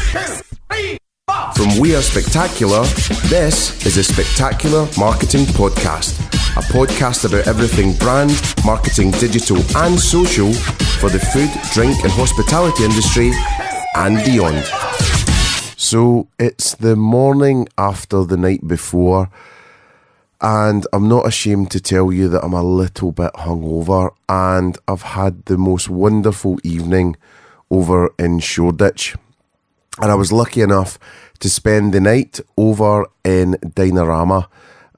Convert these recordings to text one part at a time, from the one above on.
From We Are Spectacular, this is a Spectacular Marketing Podcast. A podcast about everything brand, marketing, digital and social for the food, drink and hospitality industry and beyond. So it's the morning after the night before, and I'm not ashamed to tell you that I'm a little bit hungover, and I've had the most wonderful evening over in Shoreditch. And I was lucky enough to spend the night over in Dinerama,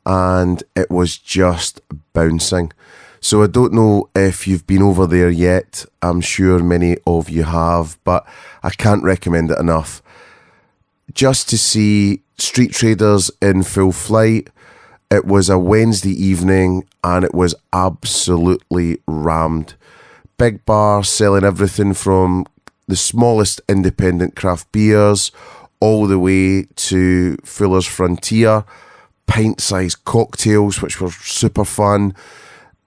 and it was just bouncing. So I don't know if you've been over there yet. I'm sure many of you have, but I can't recommend it enough. Just to see street traders in full flight. It was a Wednesday evening and it was absolutely rammed. Big bar selling everything from the smallest independent craft beers all the way to Fuller's Frontier, pint-sized cocktails, which were super fun.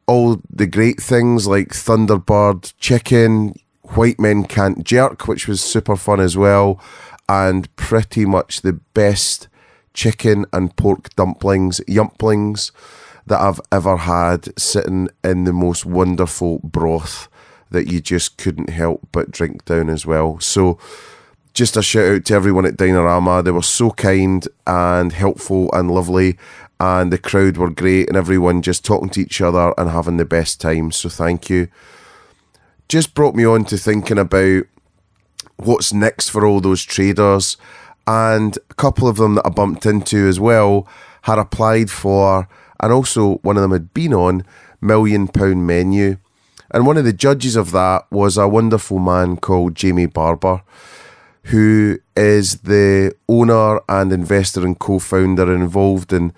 All the great things like Thunderbird chicken, White Men Can't Jerk, which was super fun as well, and pretty much the best chicken and pork yumplings that I've ever had, sitting in the most wonderful broth that you just couldn't help but drink down as well. So just a shout out to everyone at Dinerama. They were so kind and helpful and lovely, and the crowd were great, and everyone just talking to each other and having the best time. So thank you. Just brought me on to thinking about what's next for all those traders, and a couple of them that I bumped into as well had applied for, and also one of them had been on, £1 Million Menu. And one of the judges of that was a wonderful man called Lizzy Barber, who is the owner and investor and co-founder involved in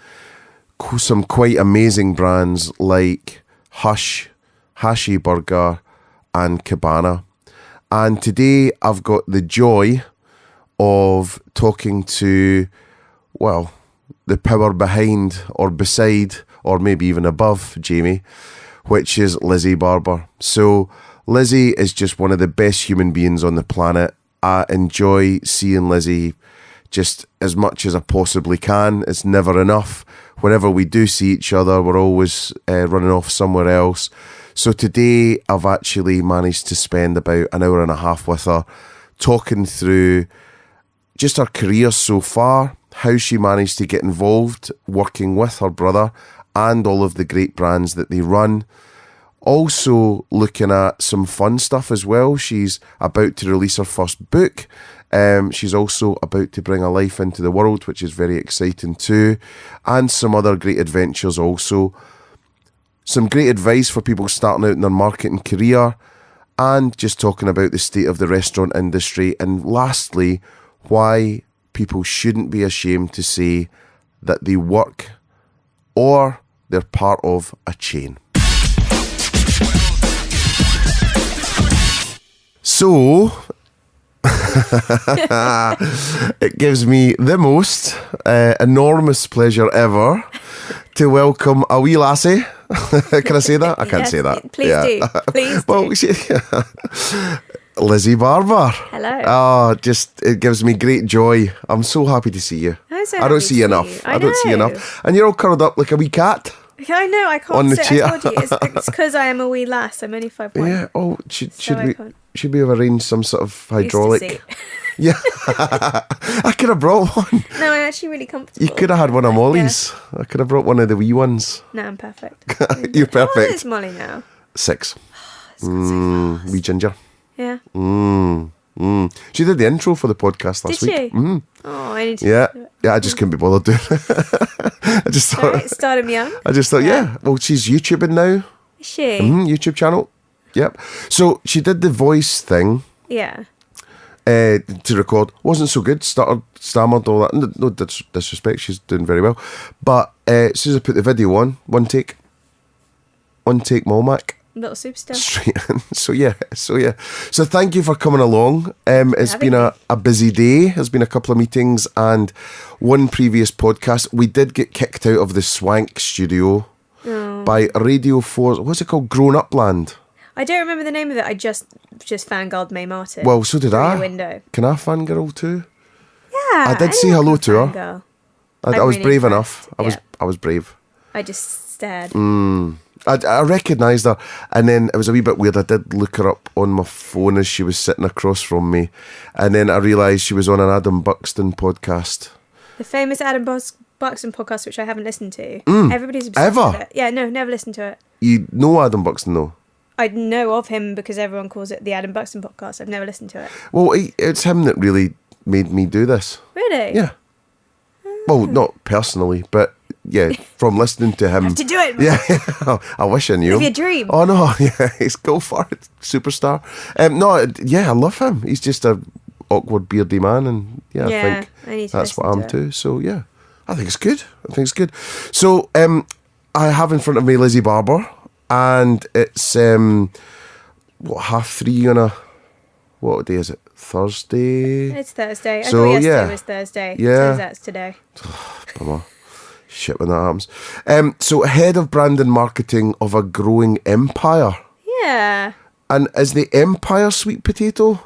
some quite amazing brands like Hache Burger and Cabana. And today I've got the joy of talking to, well, the power behind or beside or maybe even above Jamie, which is Lizzy Barber. So Lizzy is just one of the best human beings on the planet. I enjoy seeing Lizzy just as much as I possibly can. It's never enough. Whenever we do see each other, we're always running off somewhere else. So today I've actually managed to spend about an hour and a half with her, talking through just her career so far, how she managed to get involved working with her brother and all of the great brands that they run. Also looking at some fun stuff as well. She's about to release her first book. She's also about to bring a life into the world, which is very exciting too. And some other great adventures also. Some great advice for people starting out in their marketing career. And just talking about the state of the restaurant industry. And lastly, why people shouldn't be ashamed to say that they work or they're part of a chain. So, it gives me the most enormous pleasure ever to welcome a wee lassie. Can I say that? I can't say that. Please do. Please do. Well, Lizzy Barber. Hello. Oh, it gives me great joy. I'm so happy to see you. I don't see you enough. I don't see you enough. And you're all curled up like a wee cat. I know, I can't on the sit. chair. I told you, it's because I am a wee lass. I'm only 5'1". Yeah, oh, should we have arranged some sort of hydraulic? Yeah. I could have brought one. No, I'm actually really comfortable. You could have had one of Molly's. Yeah. I could have brought one of the wee ones. No, I'm perfect. You're perfect. How old is Molly now? 6. So fast. Wee ginger. Yeah. She did the intro for the podcast last week. Did she? Oh, I need to. Yeah, I just couldn't be bothered doing it. I just thought. Right, start him young. I just thought, yeah. Well, she's YouTubing now. Is she? YouTube channel. Yep. So she did the voice thing. Yeah. To record. Wasn't so good. Stammered, all that. No disrespect. She's doing very well. But as soon as I put the video on, one take Molmac. Little superstar. Straight in. So yeah. So thank you for coming along. It's been a busy day. There's been a couple of meetings and one previous podcast. We did get kicked out of the Swank studio by Radio 4. What's it called? Grown Up Land. I don't remember the name of it. I just fangirled May Martin. Well, so did I. Window. Can I fangirl too? Yeah. I did say hello to her. Fangirl. I I'm was really brave impressed. enough. I was brave. I just stared. I recognised her, and then it was a wee bit weird. I did look her up on my phone as she was sitting across from me, and then I realised she was on an Adam Buxton podcast. The famous Adam Buxton podcast, which I haven't listened to. Everybody's obsessed Ever? with it. Yeah, no, never listened to it. You know Adam Buxton, though? I know of him because everyone calls it the Adam Buxton podcast. I've never listened to it. Well, it's him that really made me do this. Really? Yeah. Well, not personally, but yeah, from listening to him. Have to do it. Yeah, I wish I knew Live him. your dream. Oh no, yeah, he's go for it, superstar. No, yeah, I love him. He's just a awkward, beardy man, and I think I need to that's what listen I'm to it. too. So yeah, I think it's good. So I have in front of me Lizzy Barber, and it's 3:30 on a what day is it? Thursday. It's Thursday. I So, thought yesterday yeah. was Thursday. Yeah. Turns out it's today. Bummer. Shit when that happens. So head of brand and marketing of a growing empire. Yeah. And is the empire sweet potato?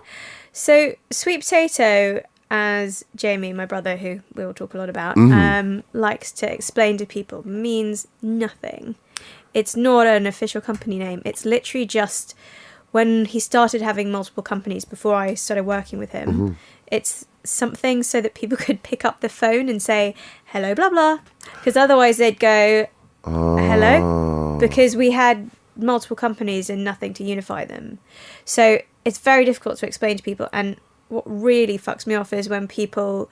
So sweet potato, as Jamie, my brother, who we will talk a lot about, likes to explain to people, means nothing. It's not an official company name. It's literally just when he started having multiple companies before I started working with him. It's something so that people could pick up the phone and say, hello, blah, blah. Because otherwise they'd go, hello? Because we had multiple companies and nothing to unify them. So it's very difficult to explain to people. And what really fucks me off is when people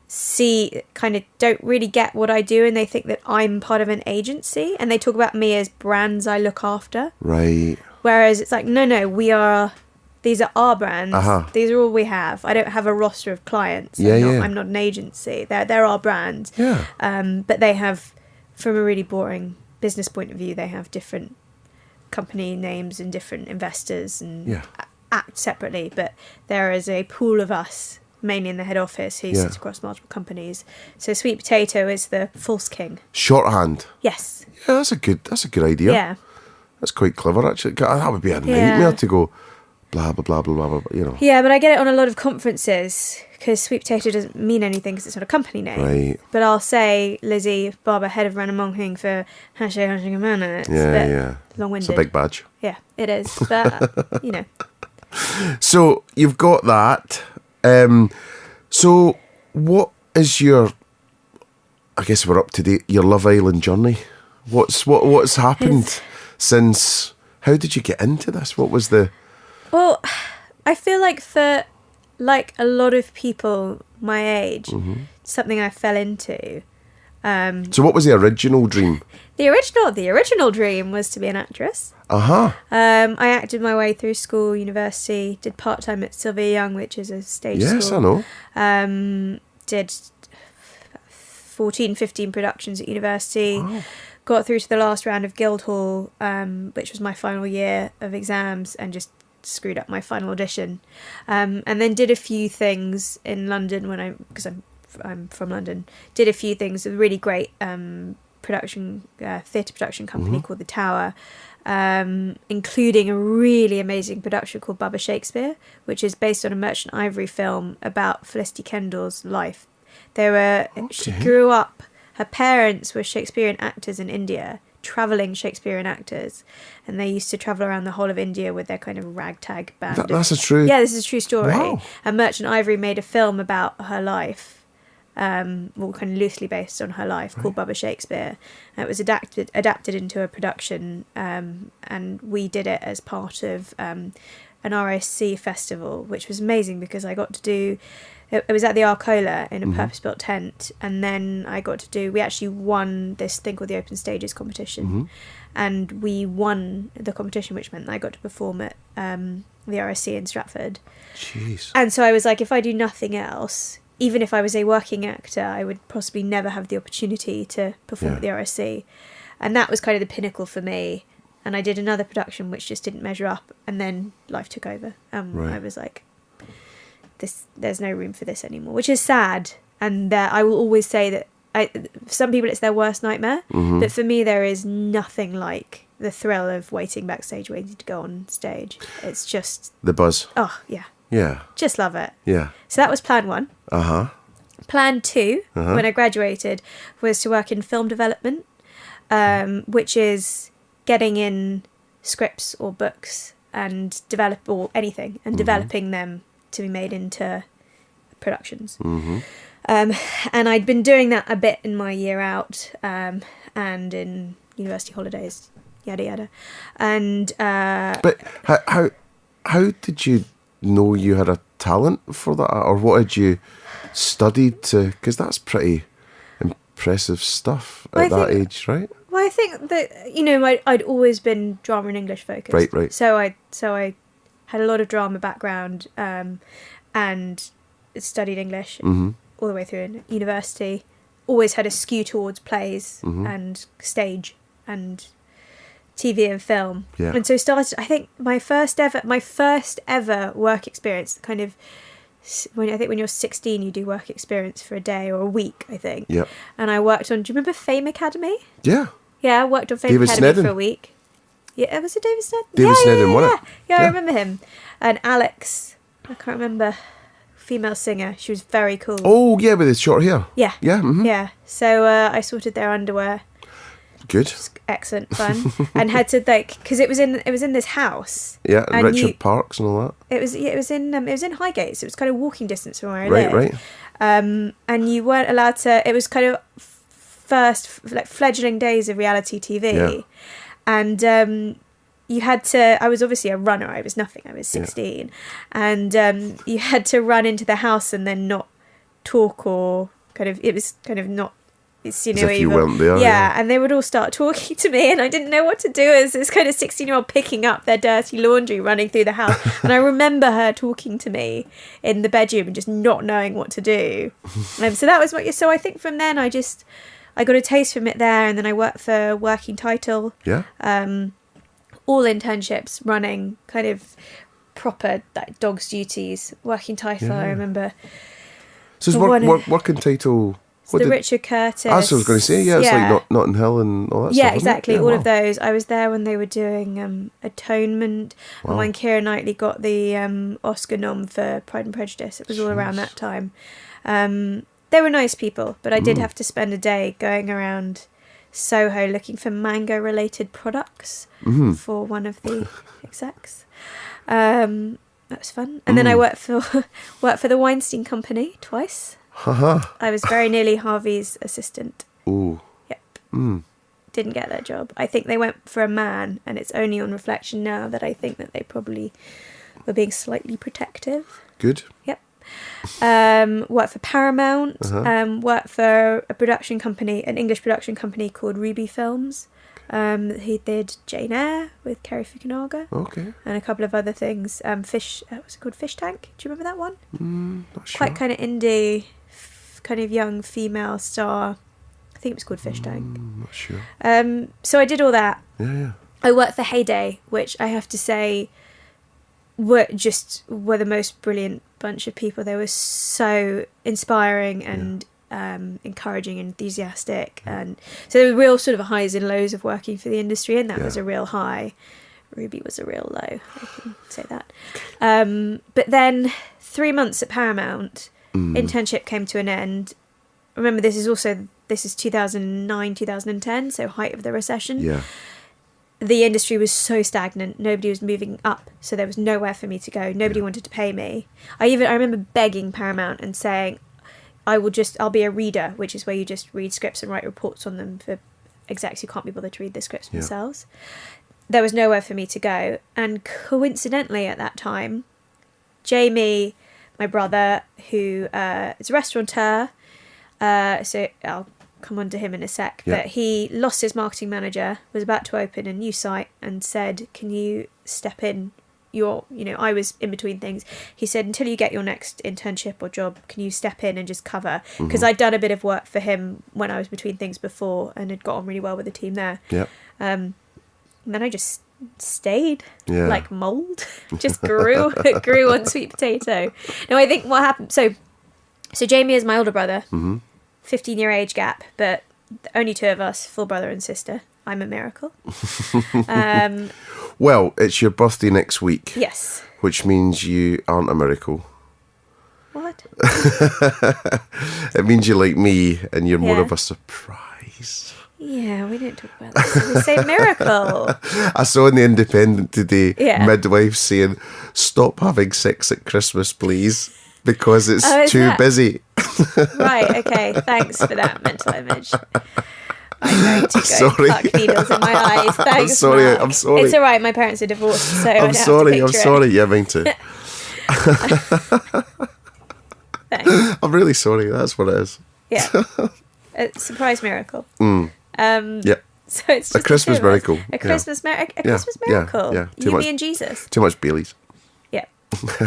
don't really get what I do and they think that I'm part of an agency and they talk about me as brands I look after. Right. Whereas it's like, no, these are our brands. These are all we have. I don't have a roster of clients. I'm not an agency. They're our brands. Yeah. But they have, from a really boring business point of view, they have different company names and different investors and act separately. But there is a pool of us, mainly in the head office, who sits across multiple companies. So sweet potato is the false king. Shorthand. Yes. Yeah, that's a good idea. Yeah. That's quite clever, actually. That would be a nightmare to go blah, blah, blah, blah, blah, blah, you know. Yeah, but I get it on a lot of conferences because sweet potato doesn't mean anything because it's not a company name. Right. But I'll say Lizzy Barber, head of Random Monking for Hache and Hush Restaurants. Yeah. Long-winded. It's a big badge. Yeah, it is. But, So you've got that. So what is your, I guess we're up to date, your Love Island journey? What's happened since, how did you get into this? What was the... Well, I feel like for a lot of people my age, something I fell into. So what was the original dream? The original dream was to be an actress. I acted my way through school, university, did part-time at Sylvia Young, which is a stage school. Yes, I know. Did 14, 15 productions at university. Wow. Got through to the last round of Guildhall, which was my final year of exams, and just screwed up my final audition. And then did a few things in London because I'm from London. Did a few things with a really great theatre production company called The Tower, including a really amazing production called Bubba Shakespeare, which is based on a Merchant Ivory film about Felicity Kendall's life. She grew up. Her parents were Shakespearean actors in India, travelling Shakespearean actors, and they used to travel around the whole of India with their kind of ragtag band. That's a true... Yeah, this is a true story. Wow. And Merchant Ivory made a film about her life, kind of loosely based on her life, called Bubba Shakespeare. And it was adapted into a production, and we did it as part of an RSC festival, which was amazing because I got to do... It was at the Arcola in a purpose-built tent, and then we actually won this thing called the Open Stages competition, and we won the competition, which meant that I got to perform at the RSC in Stratford. Jeez. And so I was like, if I do nothing else, even if I was a working actor, I would possibly never have the opportunity to perform at the RSC. And that was kind of the pinnacle for me. And I did another production which just didn't measure up, and then life took over. I was like... there's no room for this anymore, which is sad. And I will always say that for some people it's their worst nightmare, but for me there is nothing like the thrill of waiting backstage, waiting to go on stage. It's just the buzz. Oh yeah, just love it. Yeah. So that was plan one. plan 2, when I graduated, was to work in film development, which is getting in scripts or books and developing them to be made into productions. And I'd been doing that a bit in my year out, and in university holidays, yada yada. And but how did you know you had a talent for that, or what had you studied to? Because that's pretty impressive stuff at that age, right? Well, I think that I'd always been drama and English focused. Right. So I had a lot of drama background, and studied English all the way through in university. Always had a skew towards plays and stage and TV and film. Yeah. And so started, I think my first ever work experience, kind of when you're 16 you do work experience for a day or a week, I think. Yeah. And I worked on, do you remember Fame Academy? Yeah. Yeah, I worked on Fame David Academy Sneddon. for a week. Yeah, was it David Sneddon? David Sneddon won it. Yeah, I Yeah. remember him. And Alex, I can't remember, female singer. She was very cool. Oh, yeah, with his short hair. Yeah. Yeah. Yeah. So I sorted their underwear. Good. Excellent fun. And had to because it was in this house. Yeah, and and Richard Parks and all that. It was in Highgate, so it was kind of walking distance from where I Right, lived. right. And you weren't allowed to. It was kind of first fledgling days of reality TV, Yeah. and you had to. I was obviously a runner. I was nothing. I was 16, and you had to run into the house and then not talk or kind of. It was kind of not. It's, As if you weren't there. Yeah, and they would all start talking to me, and I didn't know what to do as this kind of 16-year-old picking up their dirty laundry, running through the house. And I remember her talking to me in the bedroom and just not knowing what to do. So that was so I think from then I got a taste from it there, and then I worked for Working Title. Yeah. All internships, running kind of proper like dog's duties. Working Title, Yeah. I remember. So it's Working Title. The Richard Curtis. That's what I was going to say. Yeah, it's like Notting Hill and all that stuff. Yeah, isn't it? exactly. Yeah, all wow. of those. I was there when they were doing Atonement, and when Keira Knightley got the Oscar nom for Pride and Prejudice. It was all around that time. They were nice people, but I did have to spend a day going around Soho looking for mango-related products for one of the execs. That was fun. And then I worked for the Weinstein Company twice. I was very nearly Harvey's assistant. Ooh. Yep. Didn't get that job. I think they went for a man, and it's only on reflection now that I think that they probably were being slightly protective. Good. Yep. Worked for Paramount. Worked for a production company, an English production company called Heyday Films. He did Jane Eyre with Kerry Fukunaga. Okay. And a couple of other things. What's it called? Fish Tank. Do you remember that one? Not sure. Quite kind of indie, kind of young female star. I think it was called Fish Tank. Not sure. So I did all that. Yeah. I worked for Heyday, which I have to say were the most brilliant bunch of people. They were so inspiring and encouraging and enthusiastic, and so there were real sort of highs and lows of working for the industry, and that was a real high. Ruby was a real low, I can say that. But then 3 months at Paramount, internship came to an end. Remember, this is 2009, 2010, so height of the recession. Yeah. The industry was so stagnant. Nobody was moving up, so there was nowhere for me to go. Nobody wanted to pay me. I remember begging Paramount and saying, I'll be a reader, which is where you just read scripts and write reports on them for execs who can't be bothered to read the scripts themselves. There was nowhere for me to go. And coincidentally at that time, Jamie, my brother, who is a restaurateur, so I'll come on to him in a sec, but he lost his marketing manager, was about to open a new site, and said, can you step in? I was in between things. He said, until you get your next internship or job, can you step in and just cover? Because I'd done a bit of work for him when I was between things before and had got on really well with the team there. Yep. And then I just stayed like mold. Just grew on sweet potato. No, I think what happened, so Jamie is my older brother, 15-year age gap, but only two of us, full brother and sister. I'm a miracle. Well, it's your birthday next week. Yes. Which means you aren't a miracle. What? It means you like me and you're more Yeah. of a surprise. Yeah, we don't talk about this. We say miracle. I saw in the Independent today Yeah. midwives saying, "Stop having sex at Christmas, please, because it's Oh, is too that- busy." Right, okay. Thanks for that mental image. I'm going to go Sorry. pluck needles in my eyes. Thanks, sorry, Mark. I'm sorry. It's all right. My parents are divorced, so I I'm don't sorry. have I'm to picture sorry. Yeah, mine too. it. Thanks. I'm really sorry. That's what it is. Yeah. A surprise miracle. Yeah. So it's just A Christmas the two of us. miracle. A Yeah. Christmas miracle. A Yeah, Christmas yeah, miracle. yeah. Too You, much- me, and Jesus. Too much Baileys. Yeah.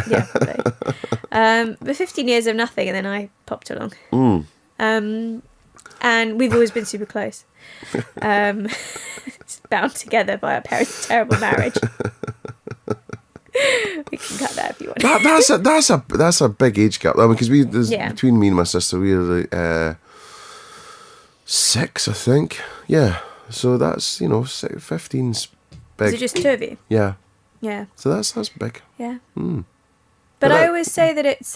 Yeah. Probably. But 15 years of nothing, and then I popped along. And we've always been super close. It's bound together by our parents' terrible marriage. We can cut that if you want. That's a big age gap. I mean, because Yeah. between me and my sister, we are 6, I think. Yeah. So that's 15's big. Is it just two of you? Yeah. Yeah. So that's big. Yeah. But But I that- always say that it's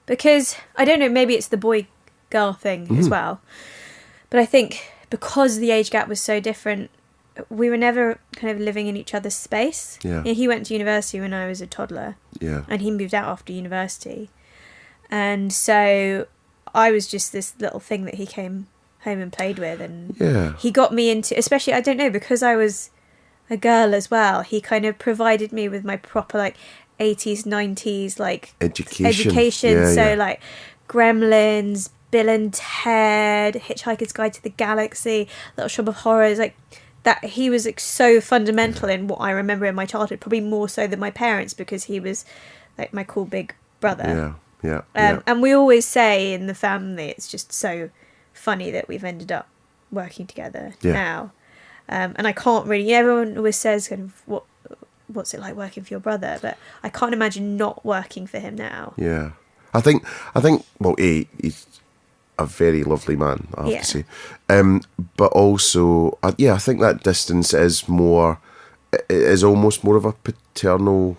because I don't know, maybe it's the boy girl thing Mm-hmm. as well. But I think because the age gap was so different, we were never kind of living in each other's space. Yeah. You know, he went to university when I was a toddler, Yeah. and he moved out after university. And so I was just this little thing that he came home and played with, and Yeah. he got me into, especially, I don't know, because I was a girl as well, he kind of provided me with my proper like 80s 90s like Education. Yeah, so yeah. like Gremlins, Bill and Ted, Hitchhiker's Guide to the Galaxy, Little Shop of Horrors, like that. He was like so fundamental in what I remember in my childhood, probably more so than my parents, because he was like my cool big brother. Yeah. Yeah. And we always say in the family, it's just so funny that we've ended up working together now. And I can't really, everyone always says kind of what's it like working for your brother, but I can't imagine not working for him now. Yeah. I think well, he's a very lovely man, I have Yeah. to say. But also, I think that distance is almost more of a paternal,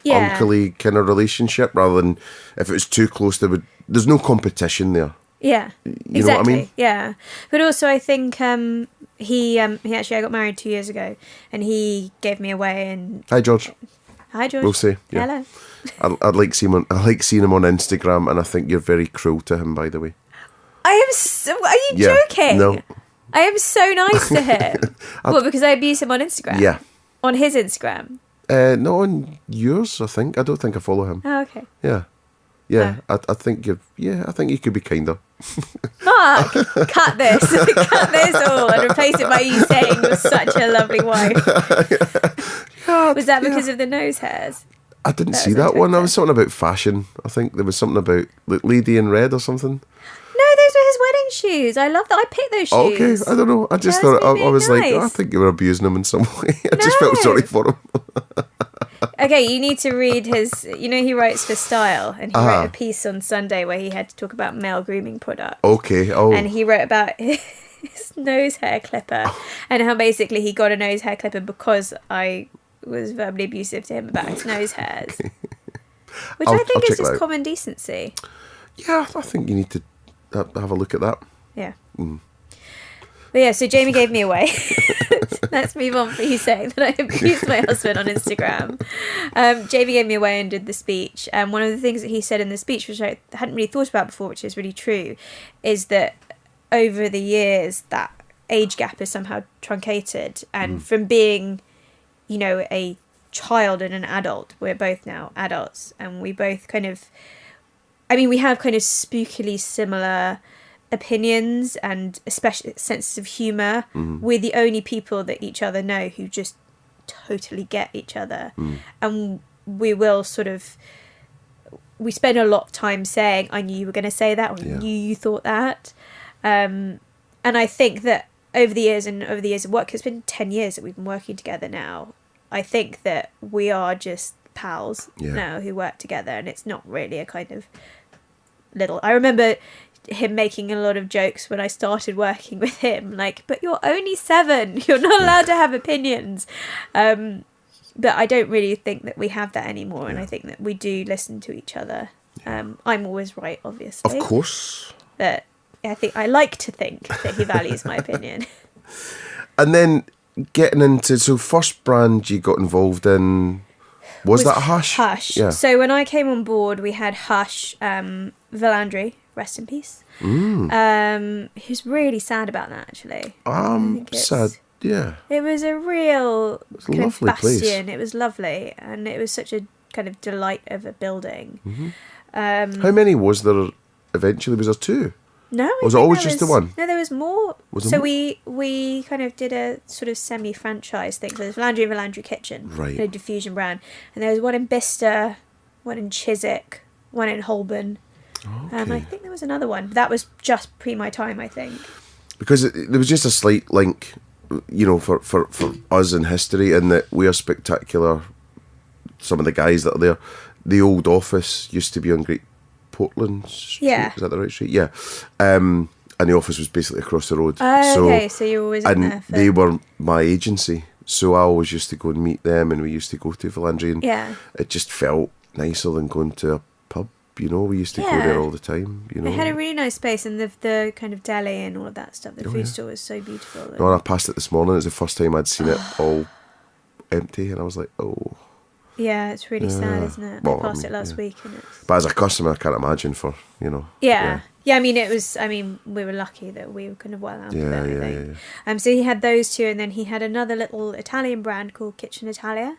uncly kind of relationship, rather than if it was too close, there's no competition there. Yeah, You know what I mean? Yeah, but also I think he actually, I got married 2 years ago, and he gave me away. And Hi, George. hi, George. We'll see. Yeah. Hello. I like seeing him on Instagram, and I think you're very cruel to him, by the way. I am so. Are you Yeah, joking? no. I am so nice to him. What? Because I abuse him on Instagram? Yeah. On his Instagram. Not on yours, I think. I don't think I follow him. Oh, okay. Yeah. Yeah. I think I think you could be kinder. Mark, cut this. Cut this all and replace it by you saying you're such a lovely wife. Was that because of the nose hairs? I didn't That see was that one. There interesting. was something about fashion. I think there was something about Lady in Red or something. No, those were his wedding shoes. I love that. I picked those Oh, okay, shoes. I don't know. I just That's thought me I was being like, I nice. think you were abusing him in some way. I just felt No. sorry for him. Okay, you need to read his. You know, he writes for Style, and he wrote a piece on Sunday where he had to talk about male grooming products. Okay. Oh. And he wrote about his nose hair clipper and how basically he got a nose hair clipper because I was verbally abusive to him about his nose hairs. Which I I'll think check is that just out. common decency. Yeah, I think you need to have a look at that. Yeah. But yeah, so Jamie gave me away. Let's move on for you saying that I abused my husband on Instagram. Jamie gave me away and did the speech. And one of the things that he said in the speech, which I hadn't really thought about before, which is really true, is that over the years that age gap is somehow truncated. And from being, you know, a child and an adult, we're both now adults. And we both kind of, I mean, we have kind of spookily similar opinions and especially senses of humour. We're the only people that each other know who just totally get each other. And we will sort of, we spend a lot of time saying, I knew you were going to say that, or I knew you thought that. And I think that over the years of work, it's been 10 years that we've been working together now, I think that we are just pals now who work together, and it's not really a kind of little, I remember him making a lot of jokes when I started working with him, like, but you're only 7, you're not allowed to have opinions. But I don't really think that we have that anymore, and I think that we do listen to each other I'm always right, obviously. Of course. But I like to think that he values my opinion. And then getting into, so first brand you got involved in, was that Hache? Hush. Yeah. So when I came on board, we had Hush, Villandry, rest in peace. He was really sad about that, actually. Sad, yeah. It was a real kind of lovely place. bastion. It was lovely, and it was such a kind of delight of a building. How many was there eventually? Was there two? No, Was it always just the one? No, there was more. Was there so more? we kind of did a sort of semi-franchise thing. So there's Villandry and Villandry Kitchen, Right. a diffusion brand, and there was one in Bicester, one in Chiswick, one in Holborn. Okay. I think there was another one. That was just pre my time, I think. Because there was just a slight link, for us in history, in that we are spectacular. Some of the guys that are there, the old office used to be on Great Portland Street. Yeah. Is that the right street? Yeah. And the office was basically across the road. Okay, so you were always in there. And they were my agency, so I always used to go and meet them, and we used to go to Villandry, and it just felt nicer than going to a pub. We used to go there all the time. It had a really nice space, and the kind of deli and all of that stuff. The food store was so beautiful. When I passed it this morning, it was the first time I'd seen it all empty, and I was like, oh. Yeah, it's really sad, isn't it? Well, I passed it last week, and it's... But as a customer, I can't imagine Yeah. I mean, we were lucky that we were kind of well out of everything. So he had those two, and then he had another little Italian brand called Kitchen Italia,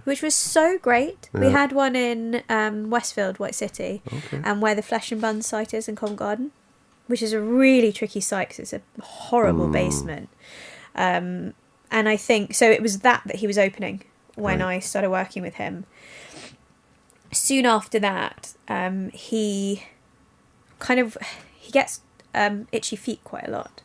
which was so great. We had one in Westfield, White City, and where the Flesh and Buns site is in Covent Garden, which is a really tricky site because it's a horrible basement. And I think, so it was that he was opening when I started working with him. Soon after that, he gets itchy feet quite a lot,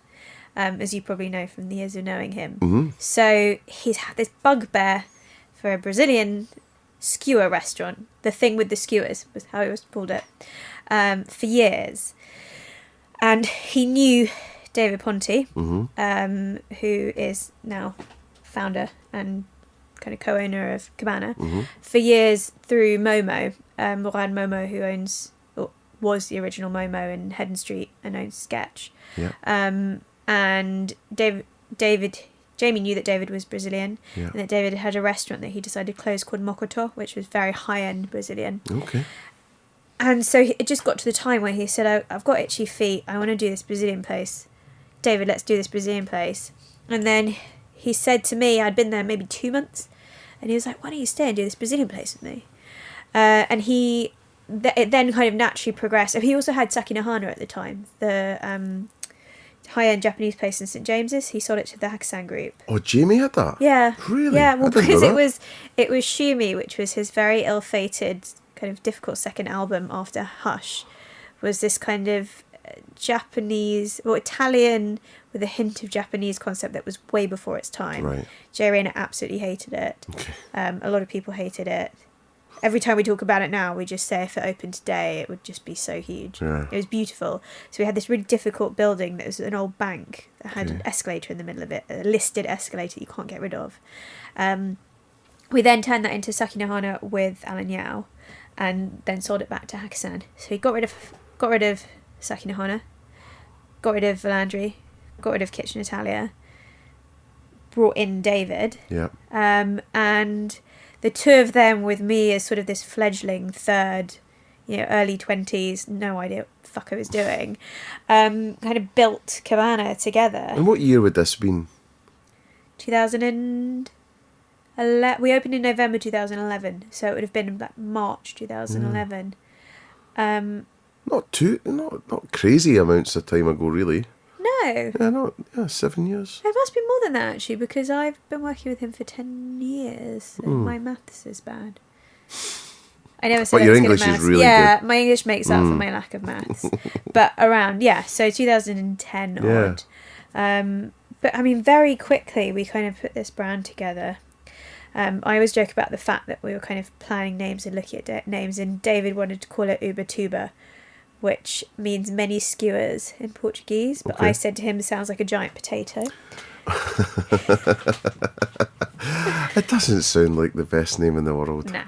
as you probably know from the years of knowing him. So he's had this bugbear for a Brazilian skewer restaurant. The thing with the skewers was how he was called it, for years. And he knew David Ponti, who is now founder and kind of co-owner of Cabana, for years through Momo, Moran Momo, who was the original Momo in Hedden Street and owns Sketch. Yeah. And Jamie knew that David was Brazilian, and that David had a restaurant that he decided to close called Mokoto, which was very high-end Brazilian. Okay. And so it just got to the time where he said, I've got itchy feet, I want to do this Brazilian place. David, let's do this Brazilian place. And then he said to me, I'd been there maybe 2 months, and he was like, why don't you stay and do this Brazilian place with me? And it then kind of naturally progressed. He also had Sakinahana at the time, the high-end Japanese place in St James's. He sold it to the Hakusan group. Oh, Jamie had that? Yeah. Really? Yeah, well, I didn't because know that. it was Shumi, which was his very ill-fated, kind of difficult second album after Hush, was this kind of Japanese, or Italian with a hint of Japanese concept that was way before its time. Right. Jay Rayner absolutely hated it. Okay. A lot of people hated it. Every time we talk about it now, we just say if it opened today, it would just be so huge. Yeah. It was beautiful. So we had this really difficult building that was an old bank that had an escalator in the middle of it, a listed escalator you can't get rid of. We then turned that into Sakinahana with Alan Yao, and then sold it back to Hakusan. So he got rid of Sakinahana, got rid of Villandry, got rid of Kitchen Italia, brought in David. Yeah. And the two of them with me as sort of this fledgling third, early 20s, no idea what the fuck I was doing, kind of built Cabana together. And what year would this have been? 2011. We opened in November 2011, so it would have been like March 2011. Not crazy amounts of time ago, really. No. 7 years. It must be more than that, actually, because I've been working with him for 10 years, and my maths is bad. I never said But I your was good at English is maths. really yeah, good. my English makes up for my lack of maths. But around, so 2010 odd. But I mean, very quickly we kind of put this brand together. I always joke about the fact that we were kind of planning names and looking at names, and David wanted to call it Uba Tuba, which means many skewers in Portuguese, but I said to him, it sounds like a giant potato. It doesn't sound like the best name in the world. Nah.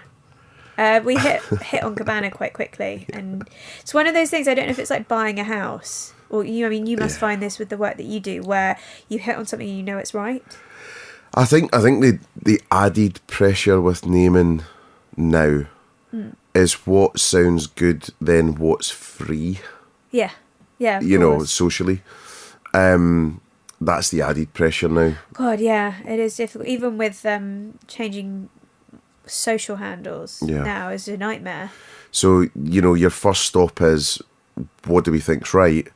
We hit on Cabana quite quickly, and it's one of those things. I don't know if it's like buying a house, or you must find this with the work that you do, where you hit on something and you know it's right. I think the added pressure with naming now is what sounds good, then what's free. Yeah. Socially. That's the added pressure now. God, yeah, it is difficult. Even with changing social handles now is a nightmare. So, your first stop is, what do we think's right?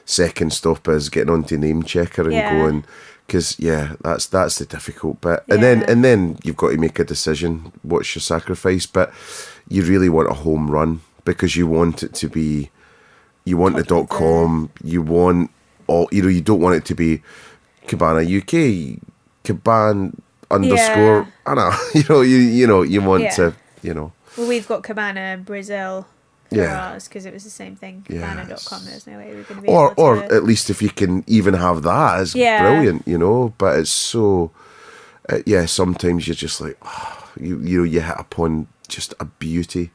Second stop is getting onto name checker and going, because that's the difficult bit. And then you've got to make a decision. What's your sacrifice? But you really want a home run, because you want it to be, you want the .com, you want all, you don't want it to be Cabana UK, Cabana _ Anna. You want to, Well, we've got Cabana Brazil for ours, because it was the same thing. Cabana.com. There's no way we were going to be able to... Or at least if you can even have that, it's brilliant, But it's so... sometimes you're just like, you hit upon just a beauty,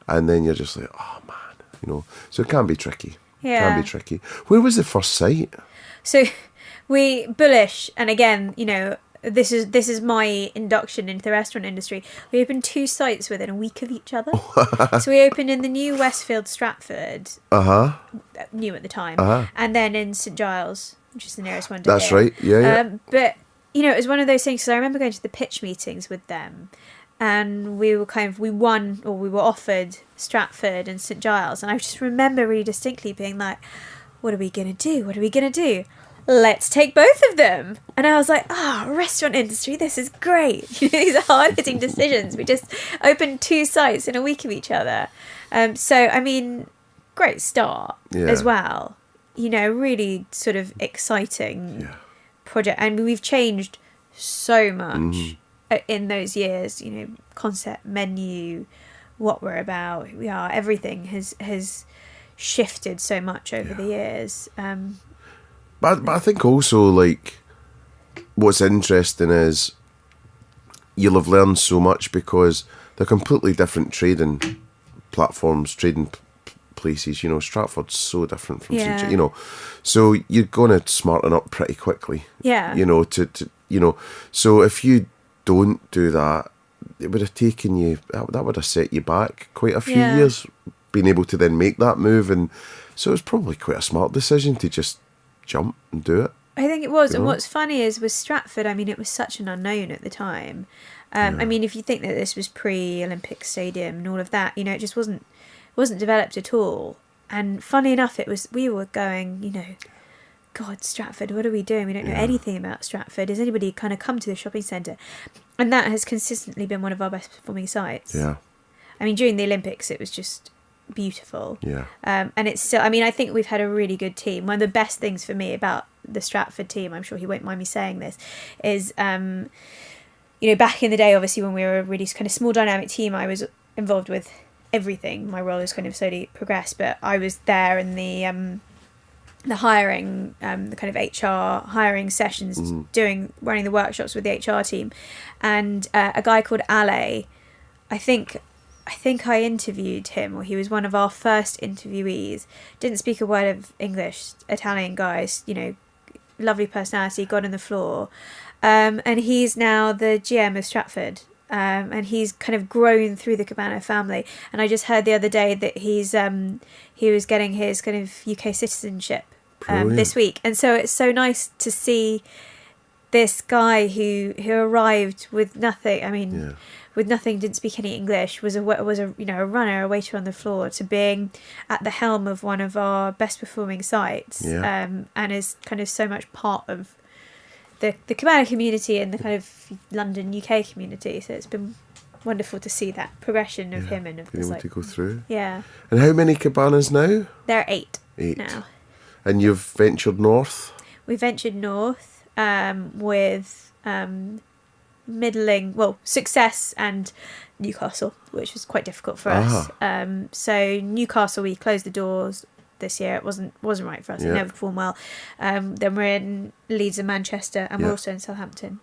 and then you're just like, oh man, So it can be tricky. Yeah. Can be tricky. Where was the first site? So we bullish, and again, this is my induction into the restaurant industry. We opened 2 sites within a week of each other. So we opened in the new Westfield Stratford. New at the time. And then in St Giles, which is the nearest one to That's here. right. Yeah. But it was one of those things, because I remember going to the pitch meetings with them, and we were offered Stratford and St Giles, and I just remember really distinctly being like, what are we going to do? Let's take both of them. And I was like, restaurant industry, this is great. These are hard-hitting decisions. We just opened 2 sites in a week of each other. Great start as well. Really sort of exciting project. And we've changed so much in those years. Concept, menu, what we're about, who we are. Everything has shifted so much over the years. But I think also, like, what's interesting is you'll have learned so much, because they're completely different trading platforms, trading places. Stratford's so different from St. So you're going to smarten up pretty quickly. Yeah. So if you don't do that, it would have taken you, that would have set you back quite a few years, being able to then make that move. And so it was probably quite a smart decision to just jump and do it. I think it was. And what's funny is with Stratford, it was such an unknown at the time. If you think that this was pre-Olympic Stadium and all of that, it just wasn't developed at all. And funny enough, we were going, God, Stratford, what are we doing? We don't know anything about Stratford. Has anybody kind of come to the shopping centre? And that has consistently been one of our best performing sites. Yeah. During the Olympics, it was just beautiful. Yeah. And it's still, I think we've had a really good team. One of the best things for me about the Stratford team, I'm sure he won't mind me saying this, is, back in the day, obviously, when we were a really kind of small dynamic team, I was involved with everything. My role has kind of slowly progressed, but I was there in the hiring, the kind of HR hiring sessions, running the workshops with the HR team, and a guy called Ale, I think I interviewed him, or he was one of our first interviewees. Didn't speak a word of English. Italian guy, lovely personality, got on the floor, and he's now the GM of Stratford. And he's kind of grown through the Cabana family. And I just heard the other day that he was getting his kind of UK citizenship this week. And so it's so nice to see this guy who arrived with nothing. With nothing, didn't speak any English, was a runner, a waiter on the floor, to being at the helm of one of our best performing sites, and is kind of so much part of the Cabana community and the kind of London UK community. So it's been wonderful to see that progression of him and of being able to go through. Yeah. And how many cabanas now? There are 8 now. And you've ventured north? We ventured north with success and Newcastle, which was quite difficult for us. So Newcastle, we closed the doors this year. It wasn't right for us. It never performed well. Then we're in Leeds and Manchester, and we're also in Southampton.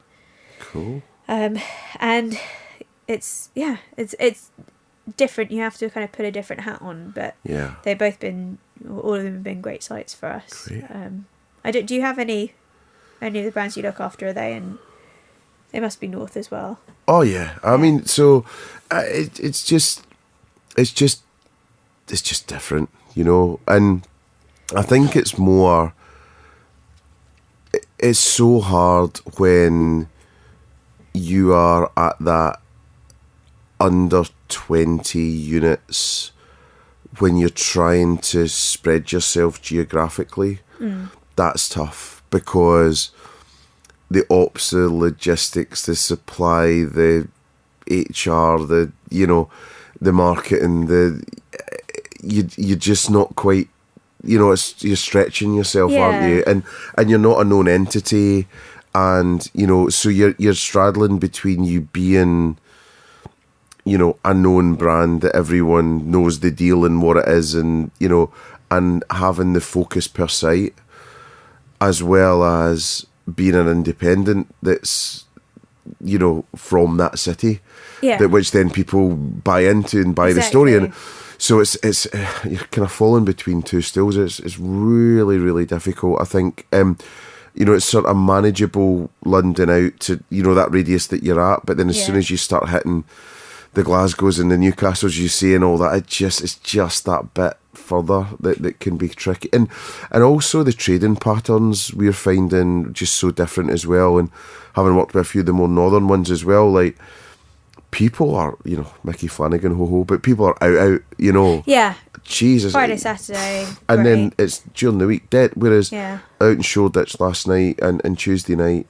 Cool. And it's different. You have to kind of put a different hat on, but Yeah. they've both been, all of them have been great sites for us. Great. Do you have any of the brands you look after? Are they in? They must be north as well. Oh yeah. I mean, so it's just different, you know. And I think it's more. It's so hard when you are at that under 20 units when you're trying to spread yourself geographically. That's tough because the ops, the logistics, the supply, the HR, the, you know, the marketing, you're just not quite, you know, you're stretching yourself, aren't you? And you're not a known entity, and, you know, so you're straddling between you being, you know, a known brand that everyone knows the deal and what it is, and, you know, and having the focus per site, as well as being an independent that's, you know, from that city, that which then people buy into and buy the story, and so it's you're kind of falling between two stools. It's really, really difficult. I think you know, it's sort of manageable London out to, you know, that radius that you're at, but then as soon as you start hitting the Glasgows and the Newcastles, you see, and all that, it's just that bit further that can be tricky, and also the trading patterns we're finding just so different as well. And having worked with a few of the more northern ones as well, like, people are, you know, Mickey Flanagan, ho, but people are out, you know. Yeah. Jesus. Friday, Saturday. And then it's during the week dead, whereas out in Shoreditch last night and Tuesday night,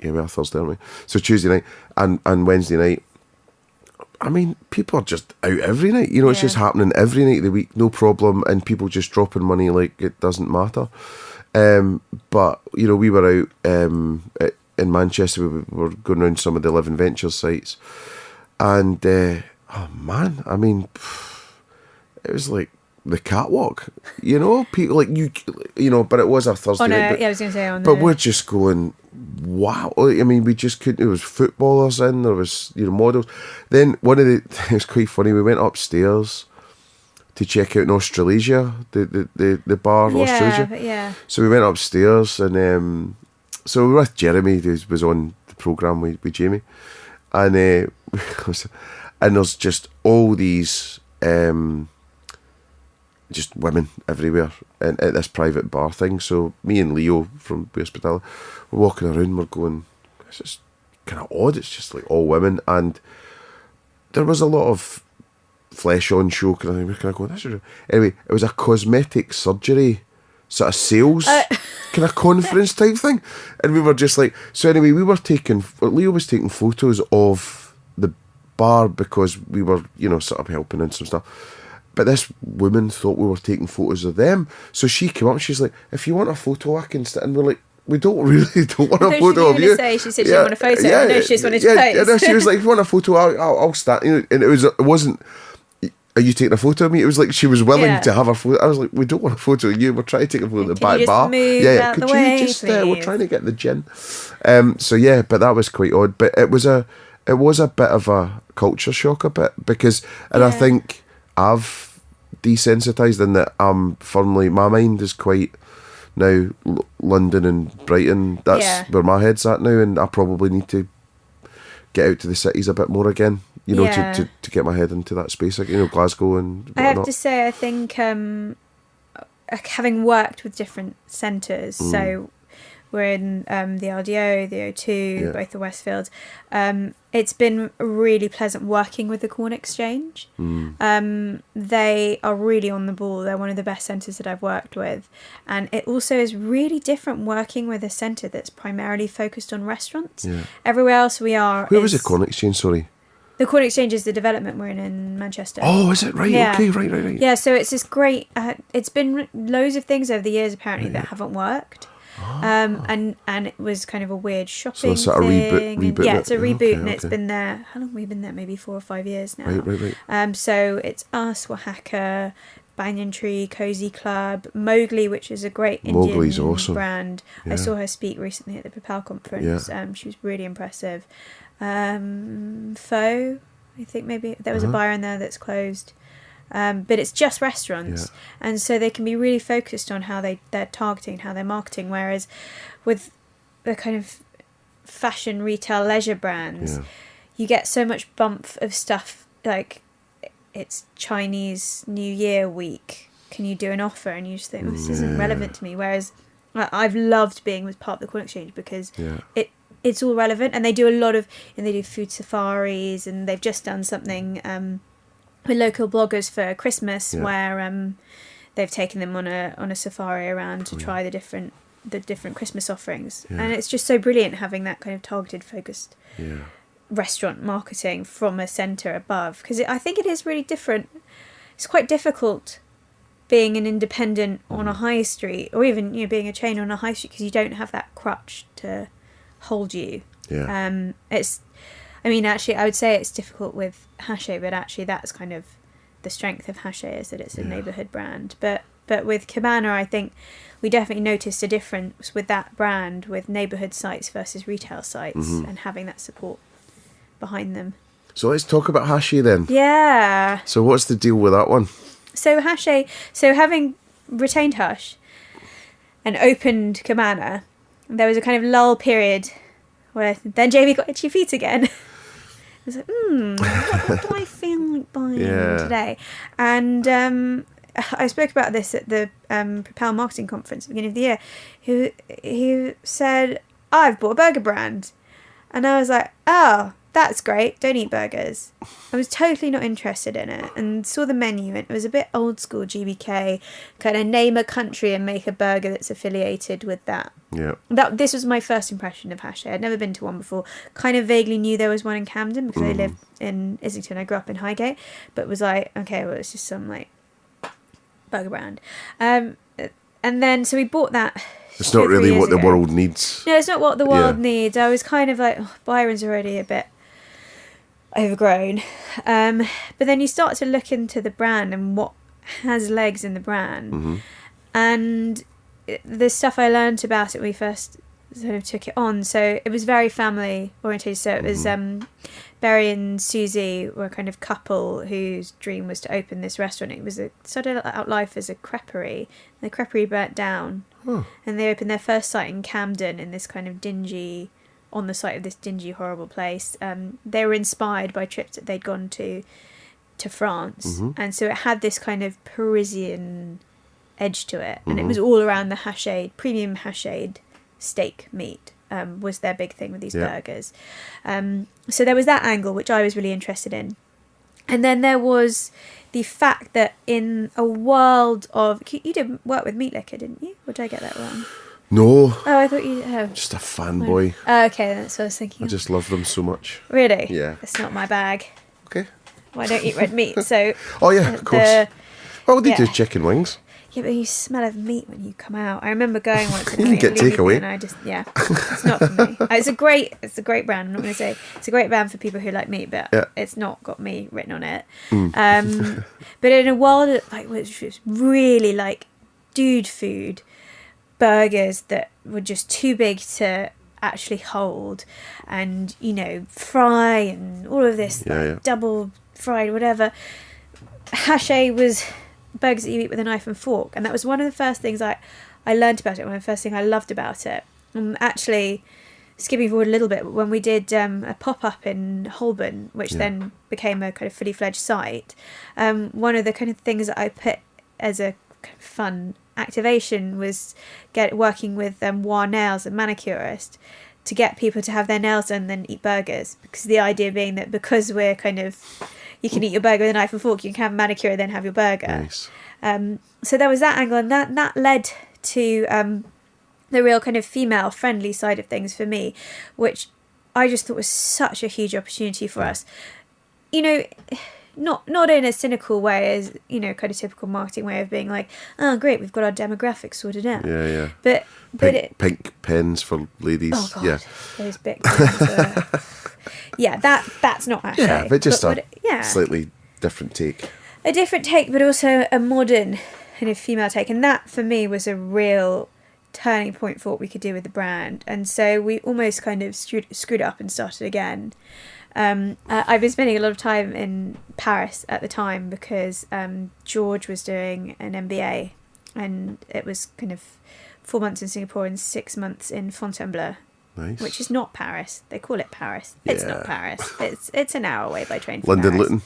we are Thursday, aren't we? So Tuesday night and Wednesday night, I mean, people are just out every night, you know, it's just happening every night of the week, no problem, and people just dropping money like it doesn't matter. But, you know, we were out in Manchester, we were going around some of the Living Ventures sites, and oh man, I mean, it was like the catwalk, you know, people like you know, but it was a Thursday night. But, I was going to say but we're just going, wow. I mean, we just couldn't. There was footballers in, there was, you know, models. Then it was quite funny. We went upstairs to check out in Australasia, the bar in Australasia. Yeah. So we went upstairs, and so we were with Jeremy, who was on the programme with Jamie, and and there's just all these just women everywhere at this private bar thing. So me and Leo from Hospitality, we're walking around, we're going, it's just kind of odd, it's just like all women, and there was a lot of flesh on show, and we're kind of going, this is... Anyway, it was a cosmetic surgery sort of sales kind of conference type thing, and we were just like, so anyway, Leo was taking photos of the bar because we were, you know, sort of helping and some stuff. But this woman thought we were taking photos of them, so she came up. She's like, "If you want a photo, I can." And we're like, "We don't want a photo of you." She said she didn't want a photo. Yeah, no, she just wanted to pose. No, she was like, "If you want a photo, I'll stand." You know, and it wasn't. Are you taking a photo of me? It was like she was willing to have a photo. I was like, "We don't want a photo of you. We're trying to take a photo of the back bar." Yeah, could you just? We're trying to get the gin. So yeah, but that was quite odd. But it was a bit of a culture shock, a bit, because, and I think I've desensitised in that I'm firmly, my mind is quite now London and Brighton, that's where my head's at now, and I probably need to get out to the cities a bit more again, you know, to get my head into that space, like, you know, Glasgow and whatnot. I have to say, I think having worked with different centres, so we're in the RDO, the O2, both the Westfields. It's been really pleasant working with the Corn Exchange. They are really on the ball. They're one of the best centres that I've worked with. And it also is really different working with a centre that's primarily focused on restaurants. Everywhere else we are... Where was the Corn Exchange, sorry? The Corn Exchange is the development we're in Manchester. Oh, is it? Right, okay, right. Yeah, so it's this great... it's been loads of things over the years, apparently, that haven't worked. And it was kind of a weird shopping sort of thing. reboot. Yeah, it's a reboot, and it's been there. How long have we been there? Maybe 4 or 5 years now. Right. So it's us, Oaxaca, Banyan Tree, Cozy Club, Mowgli, which is a great Indian awesome brand. I saw her speak recently at the Propel conference. She was really impressive. Faux, I think maybe there was a bar in there that's closed. But it's just restaurants, and so they can be really focused on how they're targeting, how they're marketing. Whereas with the kind of fashion, retail, leisure brands, you get so much bump of stuff like it's Chinese New Year week. Can you do an offer? And you just think, this isn't relevant to me. Whereas I've loved being with part of the Corn Exchange because it's all relevant, and they do a lot of, and they do food safaris, and they've just done something with local bloggers for Christmas where they've taken them on a safari around to try the different Christmas offerings, and it's just so brilliant having that kind of targeted, focused restaurant marketing from a centre above, because I think it is really different. It's quite difficult being an independent on a high street, or even being a chain on a high street, because you don't have that crutch to hold you. Actually, I would say it's difficult with Haché, but actually that's kind of the strength of Haché, is that it's a neighbourhood brand. But with Cabana, I think we definitely noticed a difference with that brand, with neighbourhood sites versus retail sites, and having that support behind them. So let's talk about Haché then. Yeah. So what's the deal with that one? So Haché, having retained Hush and opened Cabana, there was a kind of lull period where then Jamie got itchy feet again. I was like, what do I feel like buying today? And I spoke about this at the Propel Marketing Conference at the beginning of the year. He said, I've bought a burger brand. And I was like, oh, that's great. Don't eat burgers. I was totally not interested in it, and saw the menu, and it was a bit old school GBK, kind of name a country and make a burger that's affiliated with that. Yeah. This was my first impression of Haché. I'd never been to one before. Kind of vaguely knew there was one in Camden because I lived in Islington. I grew up in Highgate, but was like, okay, well, it's just some like burger brand. And then so we bought that. It's not really what the world needs. No, it's not what the world needs. I was kind of like, Byron's already a bit overgrown. But then you start to look into the brand and what has legs in the brand. And the stuff I learned about it when we first sort of took it on. So it was very family oriented. So it was Berry and Susie were a kind of couple whose dream was to open this restaurant. It was started out life as a creperie. The creperie burnt down. And they opened their first site in Camden in this kind of dingy, on the site of this dingy, horrible place. They were inspired by trips that they'd gone to France. And so it had this kind of Parisian edge to it. And it was all around the hachéd, premium hachéd steak meat was their big thing with these burgers. So there was that angle, which I was really interested in. And then there was the fact that in a world of... You did work with Meat Liquor, didn't you? Or did I get that wrong? No. Oh, I thought you... Oh. Just a fanboy. Oh, okay, that's what I was thinking. I just love them so much. Really? Yeah. It's not my bag. Okay. Well, I don't eat red meat, so... Oh, yeah, of course. Oh, they do chicken wings. Yeah, but you smell of meat when you come out. I remember going once. You can get takeaway. And I just, it's not for me. It's a great brand. I'm not going to say it's a great brand for people who like meat, but it's not got me written on it. But in a world like which was really like dude food, burgers that were just too big to actually hold, and fry and all of this double fried whatever. Haché was burgers that you eat with a knife and fork, and that was one of the first things I learned about it. One of the first things I loved about it. Actually, skipping forward a little bit, when we did a pop-up in Holborn, which then became a kind of fully fledged site, one of the kind of things that I put as a kind of fun activation was working with War Nails, a manicurist, to get people to have their nails done and then eat burgers, because the idea being that because we're kind of... You can eat your burger with a knife and fork. You can have a manicure, then have your burger. Nice. So there was that angle, and that led to the real kind of female-friendly side of things for me, which I just thought was such a huge opportunity for us. Not in a cynical way, as kind of typical marketing way of being like, oh great, we've got our demographics sorted out. Yeah. But pink pens for ladies. Oh God, those big pens. That's not Haché. Yeah, but just a slightly different take. A different take, but also a modern kind of female take. And that, for me, was a real turning point for what we could do with the brand. And so we almost kind of screwed up and started again. I've been spending a lot of time in Paris at the time because George was doing an MBA, and it was kind of 4 months in Singapore and 6 months in Fontainebleau. Nice. Which is not Paris. They call it Paris. It's not Paris. It's an hour away by train from London Paris. Luton.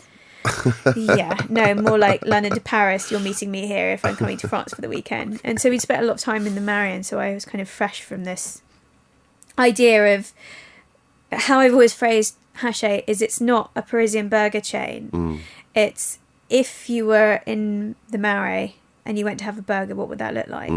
Yeah, no, more like London to Paris. You're meeting me here if I'm coming to France for the weekend. And so we spent a lot of time in the Marais, and so I was kind of fresh from this idea of how I've always phrased Haché is it's not a Parisian burger chain. It's if you were in the Marais and you went to have a burger, what would that look like?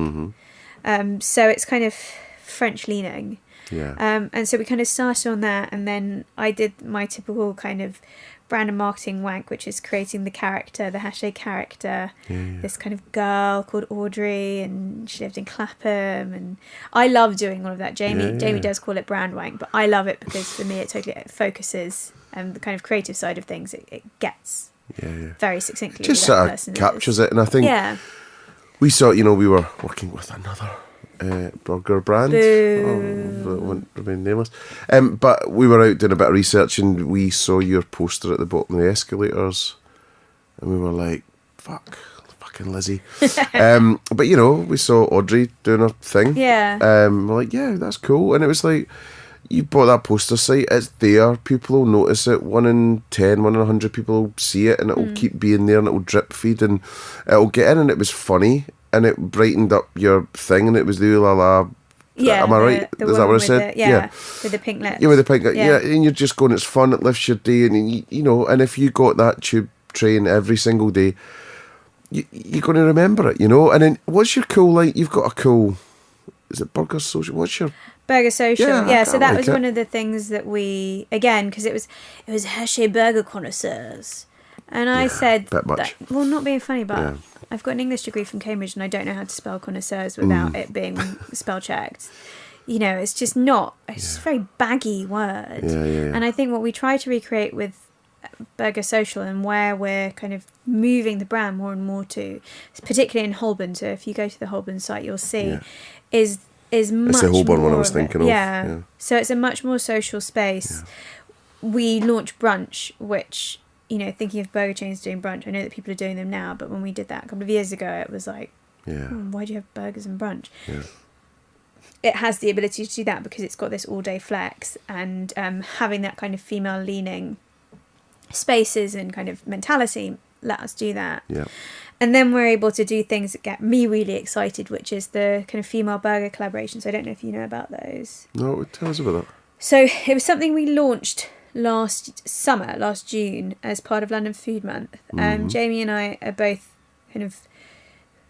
So it's kind of French leaning. Yeah. And so we kind of started on that, and then I did my typical kind of brand and marketing wank, which is creating the character, the Haché character, this kind of girl called Audrey, and she lived in Clapham, and I love doing all of that. Jamie does call it brand wank, but I love it because for me it totally focuses and the kind of creative side of things it gets very succinckly. Just sort of captures it, and I think we saw, we were working with another burger brand. That won't remain nameless. But we were out doing a bit of research, and we saw your poster at the bottom of the escalators, and we were like, fucking Lizzy. But we saw Audrey doing her thing. We're like, yeah, that's cool. And it was like, you bought that poster site, it's there, people will notice it, 1 in 10, 1 in 100 people will see it, and it'll keep being there, and it'll drip feed, and it'll get in, and it was funny, and it brightened up your thing, and it was the ooh la la. Yeah, am I right? Is that what I said? With the pink lips. Yeah, with the pink lips. Yeah, and you're just going, it's fun, it lifts your day, and and if you got that tube train every single day, you're going to remember it, And then what's your cool, like, you've got a cool, is it Burger Social? What's your... Burger Social, so that was it. one of the things that we, again, because it was Haché Burger Connoisseurs. And I said, bit much. Well, not being funny, but I've got an English degree from Cambridge, and I don't know how to spell connoisseurs without it being spell checked. It's just not, it's a very baggy word. And I think what we try to recreate with Burger Social, and where we're kind of moving the brand more and more to, particularly in Holborn, so if you go to the Holborn site, you'll see, is much it's the Holborn more one I was thinking of. Yeah. So it's a much more social space. We launched brunch, which, thinking of burger chains doing brunch, I know that people are doing them now, but when we did that a couple of years ago, it was like, why do you have burgers and brunch? It has the ability to do that because it's got this all-day flex, and having that kind of female-leaning spaces and kind of mentality let us do that. And then we're able to do things that get me really excited, which is the kind of female burger collaborations. I don't know if you know about those. No, tell us about that. So it was something we launched last June, as part of London Food Month. Jamie and I are both kind of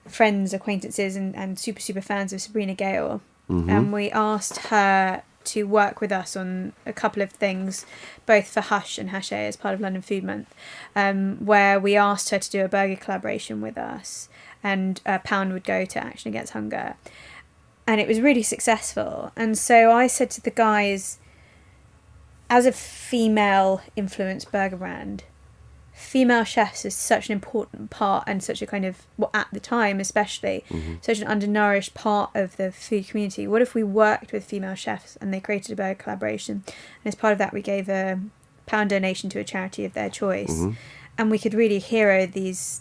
friends, acquaintances, and super, super fans of Sabrina Gale. And we asked her to work with us on a couple of things, both for Hush and Haché as part of London Food Month, where we asked her to do a burger collaboration with us, and a pound would go to Action Against Hunger. And it was really successful. And so I said to the guys, as a female influenced burger brand, female chefs is such an important part, and such a kind of, well, at the time especially, such an undernourished part of the food community. What if we worked with female chefs and they created a burger collaboration, and as part of that we gave a pound donation to a charity of their choice, and we could really hero these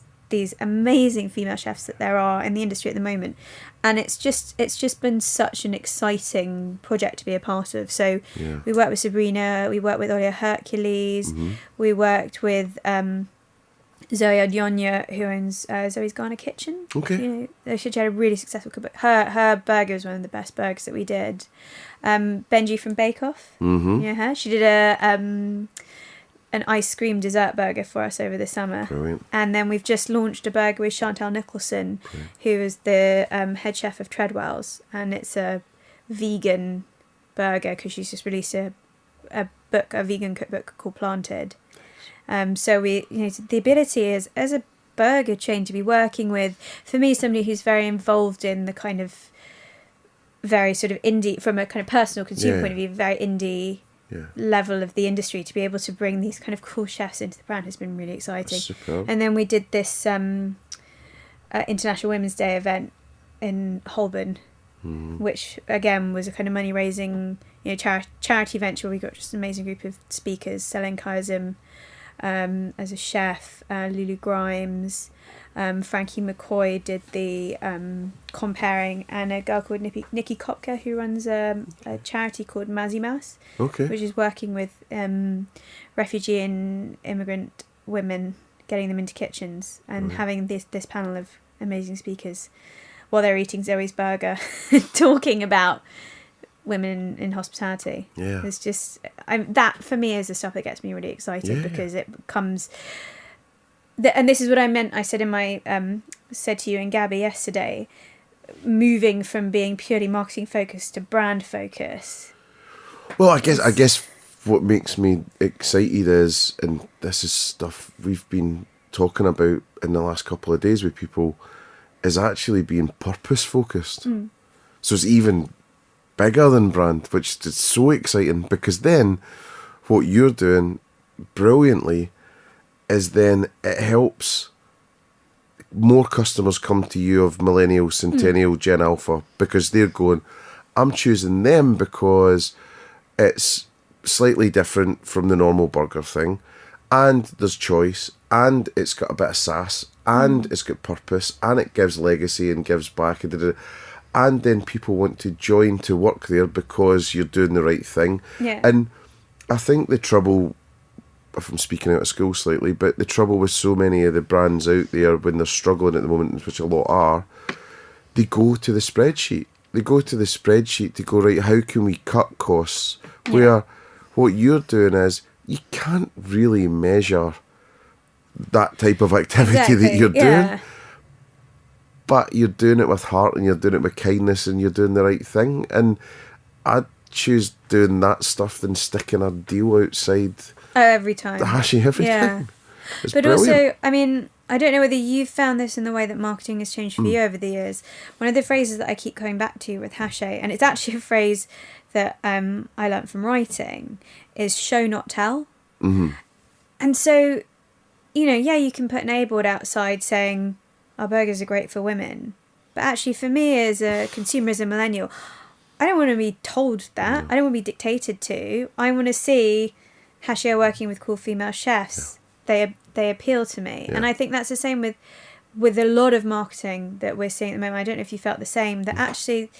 amazing female chefs that there are in the industry at the moment. And it's just been such an exciting project to be a part of. So we worked with Sabrina, we worked with Olia Hercules, we worked with Zoe Adionia, who owns Zoe's Ghana Kitchen. Okay. She had a really successful cookbook. Her burger was one of the best burgers that we did. Benji from Bake Off. Her. She did an ice cream dessert burger for us over the summer. Brilliant. And then we've just launched a burger with Chantal Nicholson, who is the head chef of Treadwell's, and it's a vegan burger because she's just released a vegan cookbook called Planted. So we, the ability is, as a burger chain, to be working with, for me, somebody who's very involved in the kind of very sort of indie, from a kind of personal consumer point of view, very indie level of the industry, to be able to bring these kind of cool chefs into the brand has been really exciting. Superb. And then we did this International Women's Day event in Holborn which again was a kind of money raising, charity venture. We got just an amazing group of speakers. Selene Kayazim as a chef, Lulu Grimes, Frankie McCoy did the comparing, and a girl called Nikki Kopka who runs a charity called Mazzy Mouse, which is working with refugee and immigrant women, getting them into kitchens and having this panel of amazing speakers while they're eating Zoe's burger talking about women in hospitality. Yeah. It's just that for me is the stuff that gets me really excited, because it becomes and this is what I meant. I said in my said to you and Gabby yesterday, moving from being purely marketing focused to brand focus. Well, I guess what makes me excited is, and this is stuff we've been talking about in the last couple of days with people, is actually being purpose focused. So it's even bigger than brand, which is so exciting, because then what you're doing brilliantly is then it helps more customers come to you of millennial, centennial, Gen Alpha, because they're going, I'm choosing them because it's slightly different from the normal burger thing, and there's choice, and it's got a bit of sass, and it's got purpose, and it gives legacy and gives back, and then people want to join to work there because you're doing the right thing. And I think the trouble, if I'm speaking out of school slightly, but the trouble with so many of the brands out there when they're struggling at the moment, which a lot are, they go to the spreadsheet. They go to the spreadsheet to go, right, how can we cut costs? Where what you're doing is, you can't really measure that type of activity that you're doing. But you're doing it with heart, and you're doing it with kindness, and you're doing the right thing. And I'd choose doing that stuff than sticking a deal outside every time. the Hache every time. It's but brilliant. Also, I mean, I don't know whether you've found this in the way that marketing has changed for you over the years. One of the phrases that I keep coming back to with Haché, and it's actually a phrase that I learnt from writing, is show not tell. And so, you can put an A-board outside saying our burgers are great for women, but actually for me as a consumer, as a millennial, I don't want to be told that. I don't want to be dictated to. I want to see Haché working with cool female chefs. They appeal to me. And I think that's the same with a lot of marketing that we're seeing at the moment. I don't know if you felt the same, that actually,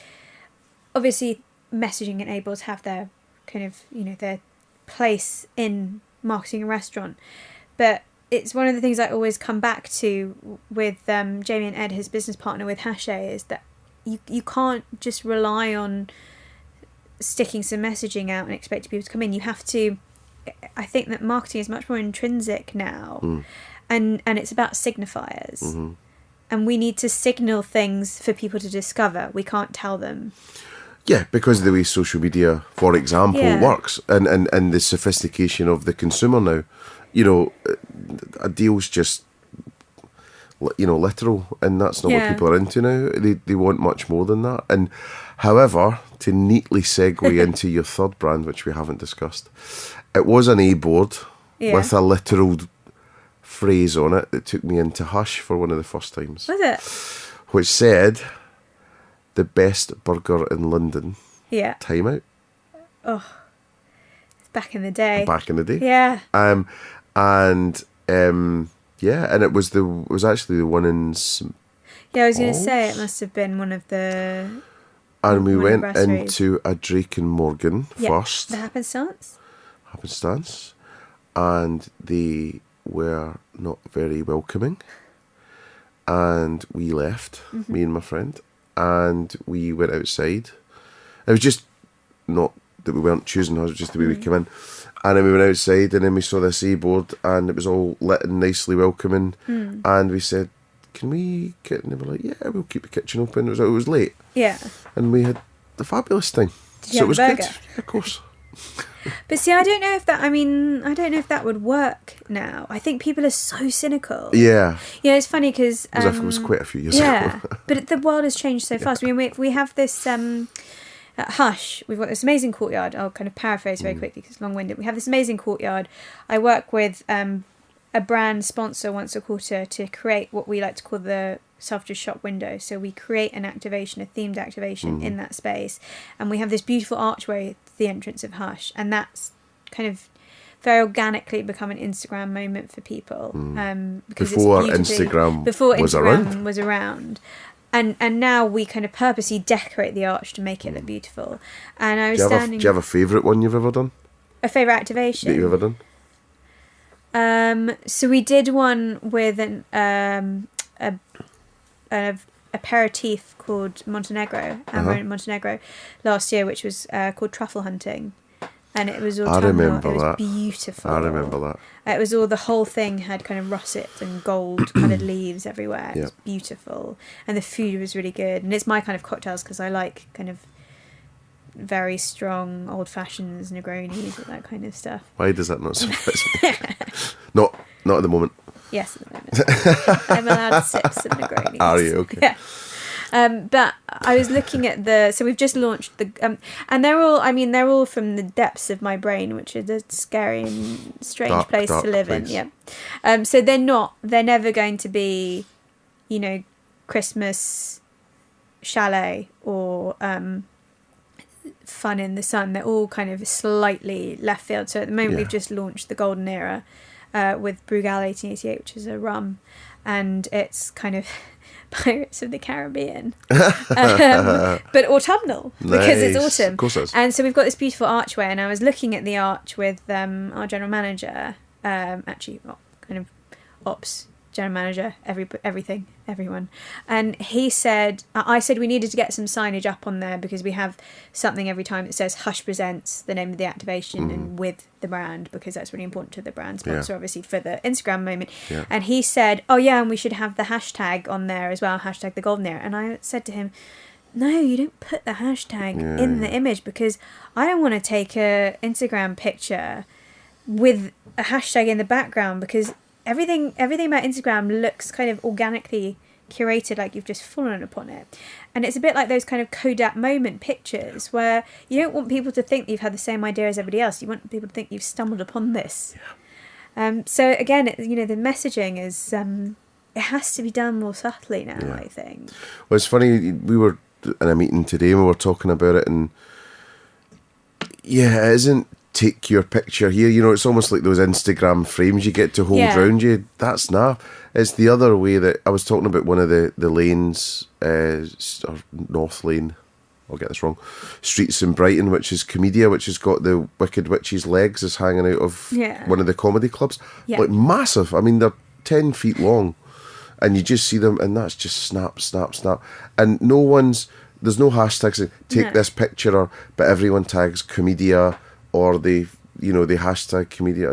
obviously, messaging and A-boards have their kind of, their place in marketing a restaurant. But it's one of the things I always come back to with Jamie and Ed, his business partner with Haché, is that you can't just rely on sticking some messaging out and expecting people to come in. You have to, I think that marketing is much more intrinsic now, and it's about signifiers. And we need to signal things for people to discover. We can't tell them. Yeah, because of the way social media, for example, works, and the sophistication of the consumer now. A deal's just, literal, and that's not what people are into now. They want much more than that. And however, to neatly segue into your third brand, which we haven't discussed, it was an A-board with a literal phrase on it that took me into Hush for one of the first times. Was it? Which said, the best burger in London. Yeah. Time out. Oh, back in the day. Back in the day. Yeah. And it was actually the one in St. Yeah, I was going to Paul's. say it must have been one of the. And we one of the went brasseries. into a Drake and Morgan first. The happenstance. And they were not very welcoming. And we left, me and my friend, and we went outside. It was just not that we weren't choosing, it was just the way we came in. And then we went outside, and then we saw this A-board, and it was all lit and nicely welcoming. And we said, can we get, and they were like, yeah, we'll keep the kitchen open. It was late. Yeah. And we had a fabulous time. Did you have it was a burger? good. Yeah, of course. But see, I don't know if that would work now. I think people are so cynical. Yeah. Yeah, it's funny because... As if it was quite a few years ago. But the world has changed so fast. I mean, we have this... At Hush, we've got this amazing courtyard. I'll kind of paraphrase very quickly because it's long-winded. We have this amazing courtyard. I work with a brand sponsor once a quarter to create what we like to call the self-just shop window. So we create an activation, a themed activation in that space. And we have this beautiful archway at the entrance of Hush. And that's kind of very organically become an Instagram moment for people. Because Before it's Instagram was around. And now we kind of purposely decorate the arch to make it look beautiful. And I was do you have a favourite one you've ever done? A favourite activation? That you've ever done? So we did one with an aperitif called Montenegro, Montenegro, last year, which was called Truffle Hunting. And it was autumnal. I remember that. It was beautiful. I remember that. It was the whole thing had kind of russet and gold coloured leaves everywhere. It was beautiful. And the food was really good. And it's my kind of cocktails because I like kind of very strong old fashions, Negronis, and that kind of stuff. Why does that not surprise me? Not at the moment. Yes, at the moment. I'm allowed to sip some Negronis. Are you? Okay. Yeah. But I was looking at so we've just launched and they're all from the depths of my brain, which is a scary and strange place to live in. Yeah. So they're never going to be, Christmas chalet or, fun in the sun. They're all kind of slightly left field. So at the moment we've just launched the Golden Era, with Brugal 1888, which is a rum, and it's kind of Pirates of the Caribbean, but autumnal because it's autumn. Of course it is. And so we've got this beautiful archway, and I was looking at the arch with our general manager, kind of ops general manager, everyone, and he said, I said we needed to get some signage up on there because we have something every time that says Hush presents the name of the activation and with the brand, because that's really important to the brand sponsor, obviously, for the Instagram moment. And he said, and we should have the hashtag on there as well, hashtag the Golden Era. And I said to him, no, you don't put the hashtag in the image, because I don't want to take a Instagram picture with a hashtag in the background, because everything about Instagram looks kind of organically curated, like you've just fallen upon it. And it's a bit like those kind of Kodak moment pictures where you don't want people to think that you've had the same idea as everybody else. You want people to think you've stumbled upon this. So again, the messaging is it has to be done more subtly now, I think. Well, it's funny, we were in a meeting today and we were talking about it, and it isn't take your picture here, it's almost like those Instagram frames you get to hold around you. That's not. It's the other way that I was talking about. One of the lanes, or North Lane, I'll get this wrong, streets in Brighton, which is Comedia, which has got the Wicked Witch's legs is hanging out of one of the comedy clubs. Like massive. I mean, they're 10 feet long, and you just see them, and that's just snap, snap, snap. And there's no hashtags saying, take this picture, but everyone tags Comedia, or the hashtag Comedia,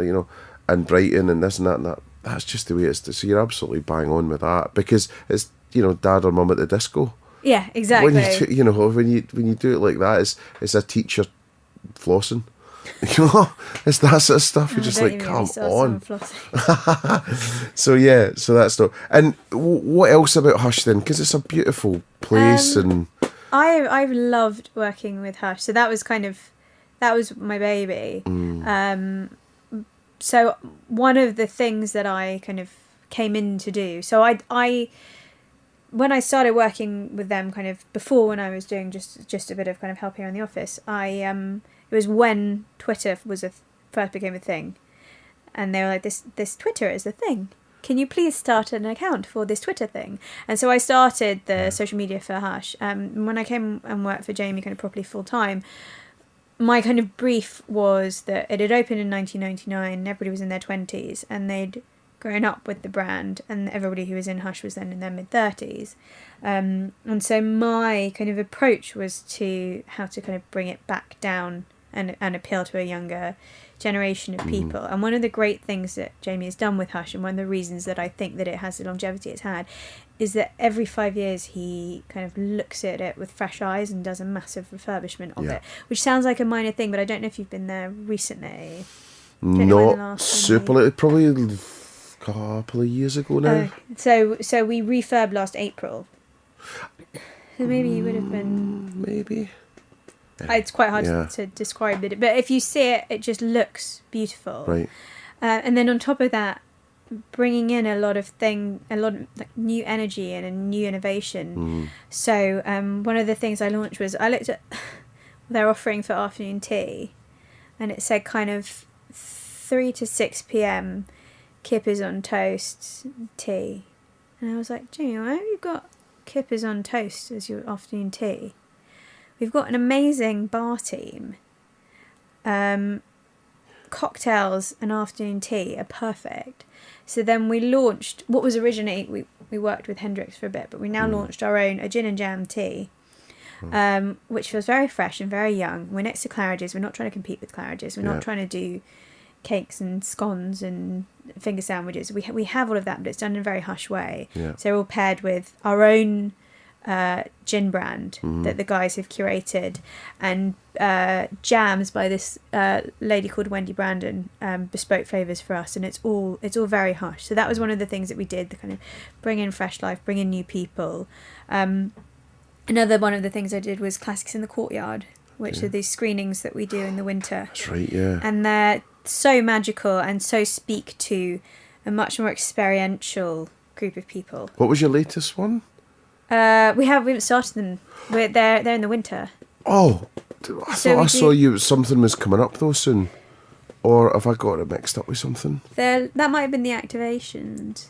and Brighton and this and that and that. That's just the way it's. So you're absolutely bang on with that, because it's dad or mum at the disco. Yeah, exactly. When you do it like that, it's a teacher flossing. It's that sort of stuff. You're just like, come on. So that's not. And what else about Hush then? Because it's a beautiful place, and I've loved working with Hush. So that was my baby. So one of the things that I kind of came in to do, so I when I started working with them kind of before, when I was doing just a bit of kind of help here in the office, it was when Twitter first became a thing, and they were like, this Twitter is a thing. Can you please start an account for this Twitter thing? And so I started the social media for Hush. When I came and worked for Jamie kind of properly full time, my kind of brief was that it had opened in 1999, and everybody was in their 20s, and they'd grown up with the brand, and everybody who was in Hush was then in their mid-30s. And so my kind of approach was to how to kind of bring it back down and appeal to a younger generation of people. And one of the great things that Jamie has done with Hush, and one of the reasons that I think that it has the longevity it's had, is that every 5 years he kind of looks at it with fresh eyes and does a massive refurbishment of it, which sounds like a minor thing, but I don't know if you've been there recently. Not super, probably a couple of years ago now. So we refurbed last April. So maybe you would have been... Maybe. It's quite hard to describe it, but if you see it, it just looks beautiful. Right. And then on top of that, bringing in a lot of like new energy and a new innovation. So one of the things I launched was I looked at their offering for afternoon tea, and it said kind of 3 to 6 p.m. kippers on toast tea, and I was like, Jamie, why have you got kippers on toast as your afternoon tea? We've got an amazing bar team. Cocktails and afternoon tea are perfect. So then we launched what was originally, we worked with Hendrix for a bit, but we now launched our own, a gin and jam tea, which feels very fresh and very young. We're next to Claridge's. We're not trying to compete with Claridge's. We're not trying to do cakes and scones and finger sandwiches. We have all of that, but it's done in a very hush way. So they're all paired with our own gin brand that the guys have curated, and jams by this lady called Wendy Brandon, bespoke flavours for us, and it's all very hush. So that was one of the things that we did, the kind of bring in fresh life, bring in new people. Another one of the things I did was Classics in the Courtyard, which are these screenings that we do in the winter. That's right, yeah. And they're so magical and so speak to a much more experiential group of people. What was your latest one? We haven't started them. They're in the winter. Oh, I thought I saw you. Something was coming up though soon, or have I got it mixed up with something? That might have been the activations.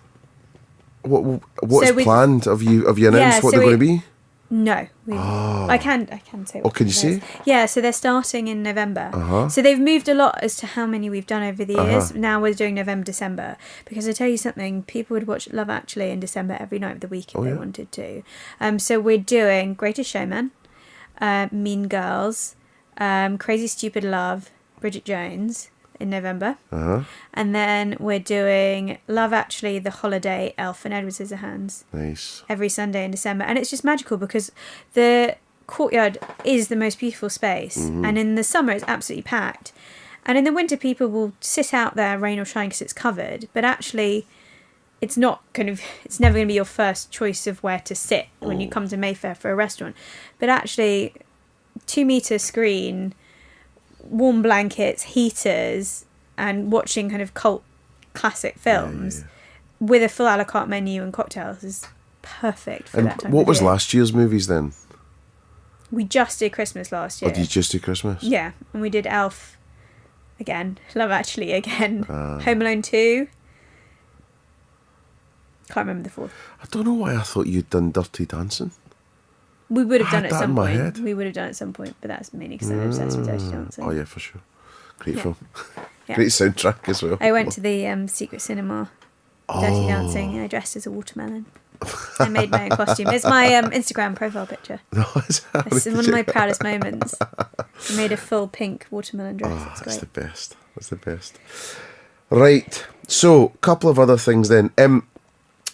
What is planned? Have you announced what they're going to be? No, I can say. Oh, can you say? Yeah, so they're starting in November. So they've moved a lot as to how many we've done over the years. Now we're doing November, December, because I tell you something, people would watch Love Actually in December every night of the week if they wanted to. So we're doing Greatest Showman, Mean Girls, Crazy Stupid Love, Bridget Jones in November, and then we're doing Love Actually, The Holiday, Elf, and Edward Scissorhands. Nice. Every Sunday in December, and it's just magical because the courtyard is the most beautiful space, and in the summer it's absolutely packed, and in the winter people will sit out there, rain or shine, because it's covered. But actually, it's never going to be your first choice of where to sit when you come to Mayfair for a restaurant. But actually, 2-meter screen, warm blankets, heaters, and watching kind of cult classic films with a full a la carte menu and cocktails is perfect for that time of year. What was last year's movies then? We just did Christmas last year. Oh, did you just do Christmas? Yeah, and we did Elf again, Love Actually again, Home Alone 2. Can't remember the fourth. I don't know why I thought you'd done Dirty Dancing. We would have done it at some point. Head. We would have done it at some point, but that's mainly because I'm obsessed with Dirty Dancing. Oh yeah, for sure. Great film. Yeah. Great soundtrack as well. I went to the secret cinema, Dirty Dancing, and I dressed as a watermelon. I made my own costume. It's my Instagram profile picture. It's one of my proudest moments. I made a full pink watermelon dress. It's great. That's the best. That's the best. Right. So, a couple of other things then.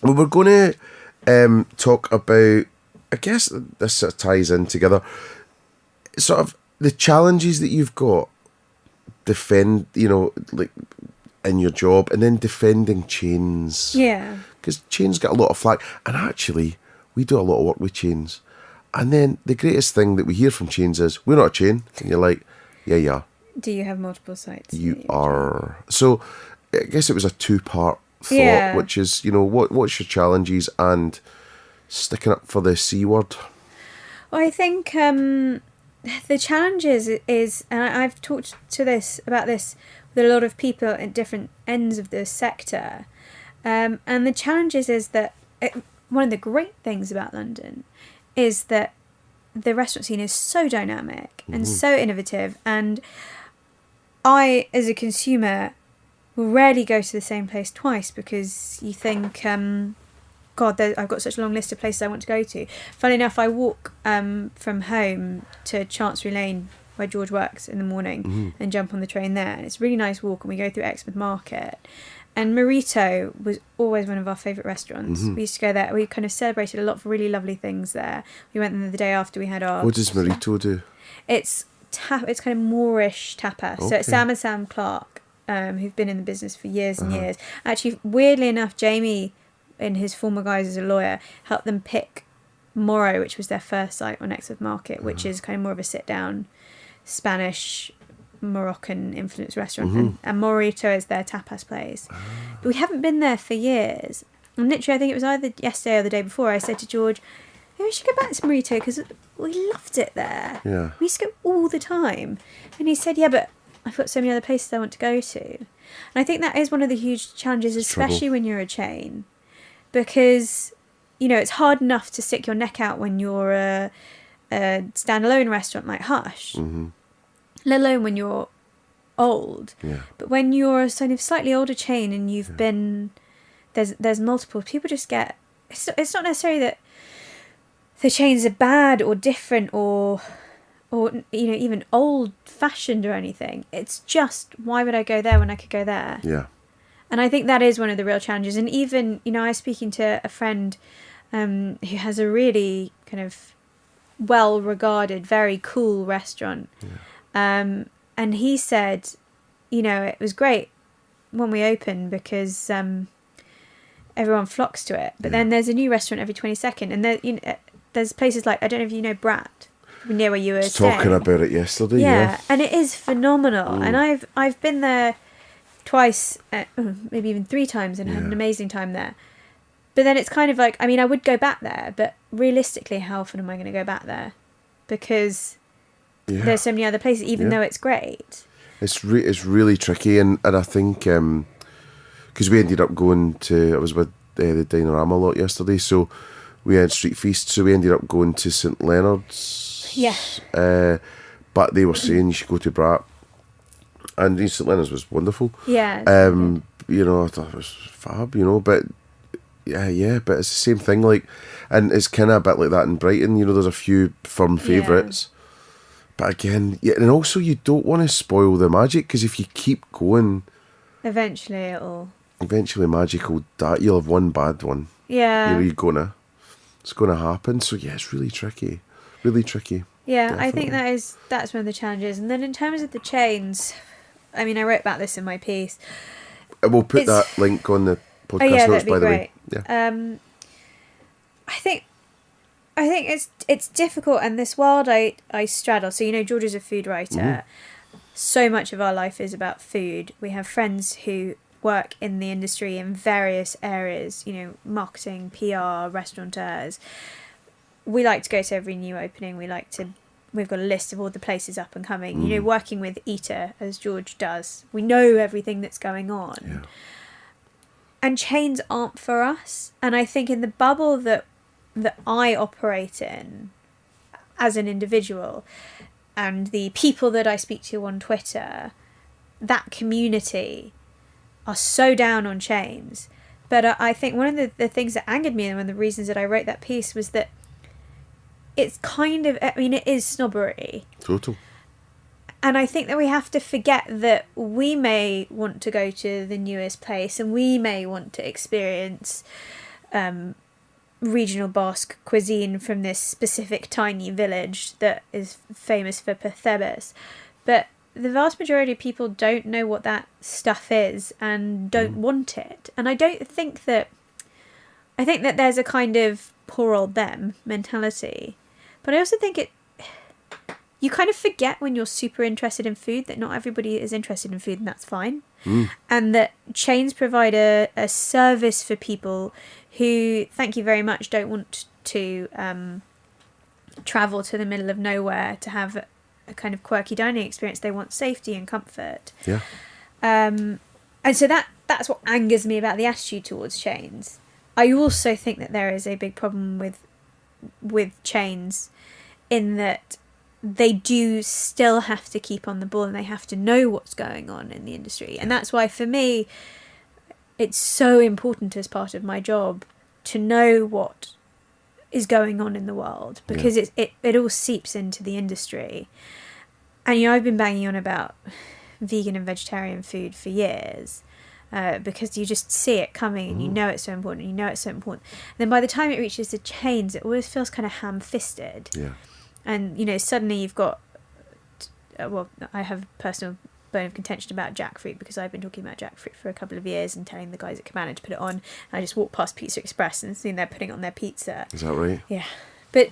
We were going to talk about, I guess this sort of ties in together, sort of the challenges that you've got like in your job, and then defending chains. Yeah. Because chains get a lot of flack, and actually we do a lot of work with chains, and then the greatest thing that we hear from chains is, we're not a chain, and you're like, yeah. Do you have multiple sites? You are. So I guess it was a 2-part thought, which is, what's your challenges and sticking up for the C word? Well, I think the challenges is, and I've talked about this with a lot of people at different ends of the sector, and the challenges is that one of the great things about London is that the restaurant scene is so dynamic and so innovative, and I, as a consumer, will rarely go to the same place twice, because you think, God, I've got such a long list of places I want to go to. Funnily enough, I walk from home to Chancery Lane, where George works, in the morning, and jump on the train there. And it's a really nice walk, and we go through Exmouth Market. And Marito was always one of our favourite restaurants. We used to go there. We kind of celebrated a lot of really lovely things there. We went there the day after we had our... What does Marito do? It's kind of Moorish tapa. Okay. So it's Sam and Sam Clark, who've been in the business for years and years. Actually, weirdly enough, Jamie, in his former guise as a lawyer, helped them pick Moro, which was their first site on Exmouth Market, which is kind of more of a sit-down Spanish Moroccan influenced restaurant, and Morito is their tapas place. But we haven't been there for years. And literally, I think it was either yesterday or the day before, I said to George, maybe we should go back to Morito because we loved it there. Yeah. We used to go all the time. And he said, yeah, but I've got so many other places I want to go to. And I think that is one of the huge challenges, especially when you're a chain. Because, you know, it's hard enough to stick your neck out when you're a standalone restaurant like Hush. Let alone when you're old. Yeah. But when you're a sort of slightly older chain and you've been... There's multiple people just get it's not necessarily that the chains are bad or different or you know even old fashioned or anything. It's just why would I go there when I could go there? Yeah. And I think that is one of the real challenges. And even, you know, I was speaking to a friend who has a really kind of well regarded, very cool restaurant. And he said, you know, it was great when we opened because everyone flocks to it, but then there's a new restaurant every 22nd, and there, you know, there's places like, I don't know if you know Brat, near where you were talking about it yesterday. And it is phenomenal. And I've been there twice, maybe even 3 times, and had an amazing time there. But then it's kind of like, I mean, I would go back there, but realistically, how often am I going to go back there? Because there's so many other places, even though it's great. It's really tricky, and I think because we ended up going to, I was with the Dinerama a lot yesterday, so we had street feast, so we ended up going to St Leonard's. But they were saying you should go to Brat, and St Leonard's was wonderful. You know, I thought it was fab, you know, but but it's the same thing, like, and it's kind of a bit like that in Brighton, you know, there's a few firm favourites. But again, and also you don't want to spoil the magic, because if you keep going, eventually magic will die. You'll have one bad one. You know, it's gonna happen. So it's really tricky. Definitely. I think that's one of the challenges. And then in terms of the chains, I mean, I wrote about this in my piece. We'll put that link on the podcast notes, by the way. I think it's difficult, and this world I straddle. So, you know, George is a food writer. So much of our life is about food. We have friends who work in the industry in various areas, you know, marketing, PR, restaurateurs. We like to go to every new opening. We've got a list of all the places up and coming. You know, working with Eater, as George does, we know everything that's going on. And chains aren't for us. And I think in the bubble that I operate in as an individual, and the people that I speak to on Twitter, that community are so down on chains. But I think one of the things that angered me, and one of the reasons that I wrote that piece, was that it's kind of, I mean, it is snobbery. Total. And I think that we have to forget that we may want to go to the newest place, and we may want to experience regional Basque cuisine from this specific tiny village that is famous for Perthebes. But the vast majority of people don't know what that stuff is and don't want it. And I think that there's a kind of poor old them mentality. But I also think you kind of forget when you're super interested in food that not everybody is interested in food, and that's fine. And that chains provide a service for people who, thank you very much, don't want to travel to the middle of nowhere to have a kind of quirky dining experience. They want safety and comfort. And so that's what angers me about the attitude towards chains. I also think that there is a big problem with chains, in that they do still have to keep on the ball, and they have to know what's going on in the industry. And that's why, for me, it's so important as part of my job to know what is going on in the world, because it all seeps into the industry. And, you know, I've been banging on about vegan and vegetarian food for years, because you just see it coming, and you know it's so important, and And then by the time it reaches the chains, it always feels kind of ham-fisted. And, you know, suddenly you've got, I have a personal bone of contention about jackfruit, because I've been talking about jackfruit for a couple of years and telling the guys at Cabana to put it on. And I just walked past Pizza Express and seen they're putting it on their pizza. Is that right? Yeah. But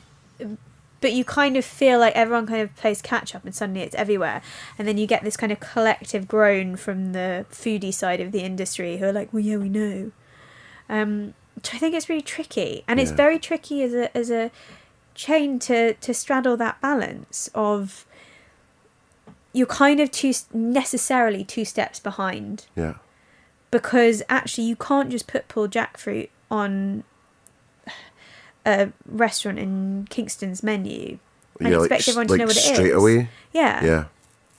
but you kind of feel like everyone kind of plays catch up and suddenly it's everywhere. And then you get this kind of collective groan from the foodie side of the industry who are like, well, yeah, we know. Which I think is really tricky. And it's very tricky as a chain to straddle that balance of you're kind of necessarily two steps behind. Yeah. Because actually you can't just put pulled jackfruit on a restaurant in Kingston's menu and expect everyone to know what it is. Straight away? Yeah.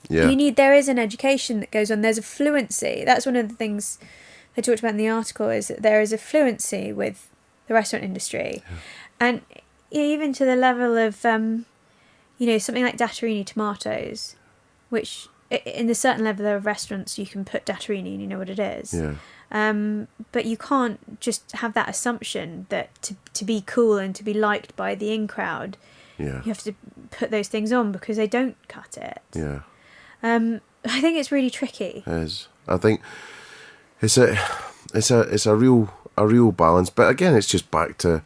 There is an education that goes on. There's a fluency. That's one of the things I talked about in the article, is that there is a fluency with the restaurant industry. Yeah. And even to the level of, something like Datterini tomatoes, which in a certain level of restaurants you can put Datterini and you know what it is. Yeah. But you can't just have that assumption that to be cool and to be liked by the in crowd, you have to put those things on because they don't cut it. Yeah. I think it's really tricky. It is. I think it's a real balance. But again, it's just back to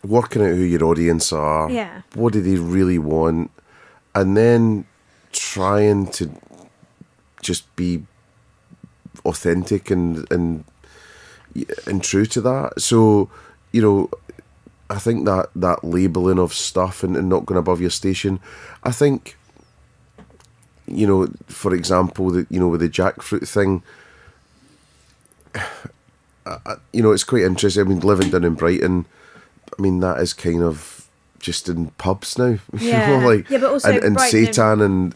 working out who your audience are. Yeah. What do they really want? And then trying to just be authentic and true to that. So, I think that labelling of stuff and not going above your station, I think, for example, with the jackfruit thing, it's quite interesting. I mean, living down in Brighton, I mean, that is kind of just in pubs now. Yeah, but also and seitan and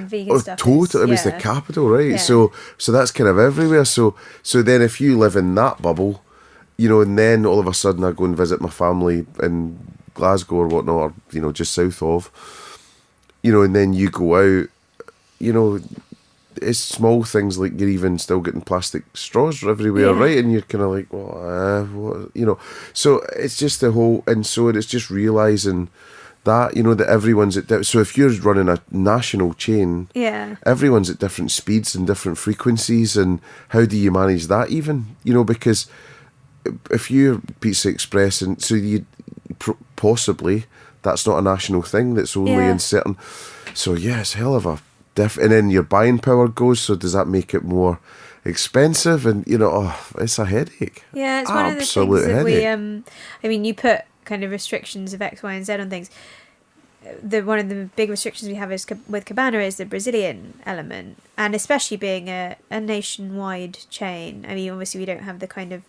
vegan stuff. Totally, it was the capital, right? Yeah. So that's kind of everywhere. So then if you live in that bubble, and then all of a sudden I go and visit my family in Glasgow or whatnot, or just south of, and then you go out, it's small things like you're even still getting plastic straws everywhere, right? And you're kind of like, what, So it's just the whole, and so it's just realising that, that everyone's at, so if you're running a national chain, everyone's at different speeds and different frequencies, and how do you manage that even? Because if you're Pizza Express, and so you possibly, that's not a national thing, that's only in certain, so it's hell of a and then your buying power goes, so does that make it more expensive? And it's a headache. Yeah, it's one of the things that we you put kind of restrictions of X, Y, and Z on things. One of the big restrictions we have is with Cabana is the Brazilian element, and especially being a nationwide chain. I mean, obviously we don't have the kind of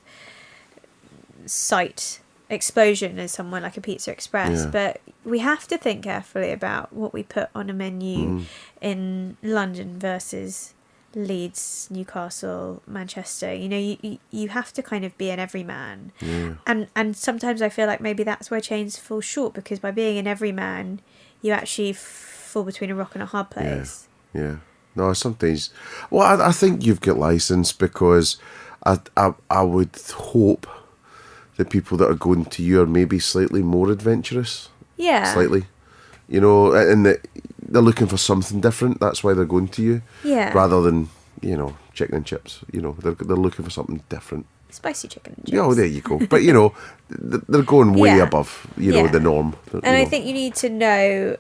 site explosion as someone like a Pizza Express, but we have to think carefully about what we put on a menu in London versus Leeds, Newcastle, Manchester. You have to kind of be an everyman, and sometimes I feel like maybe that's where chains fall short, because by being an everyman you actually fall between a rock and a hard place. No, sometimes, well, I think you've got license, because I would hope the people that are going to you are maybe slightly more adventurous. Yeah. Slightly. And they're looking for something different. That's why they're going to you. Yeah. Rather than, chicken and chips. They're looking for something different. Spicy chicken and chips. Yeah, there you go. But, they're going way above, the norm. And I think you need to know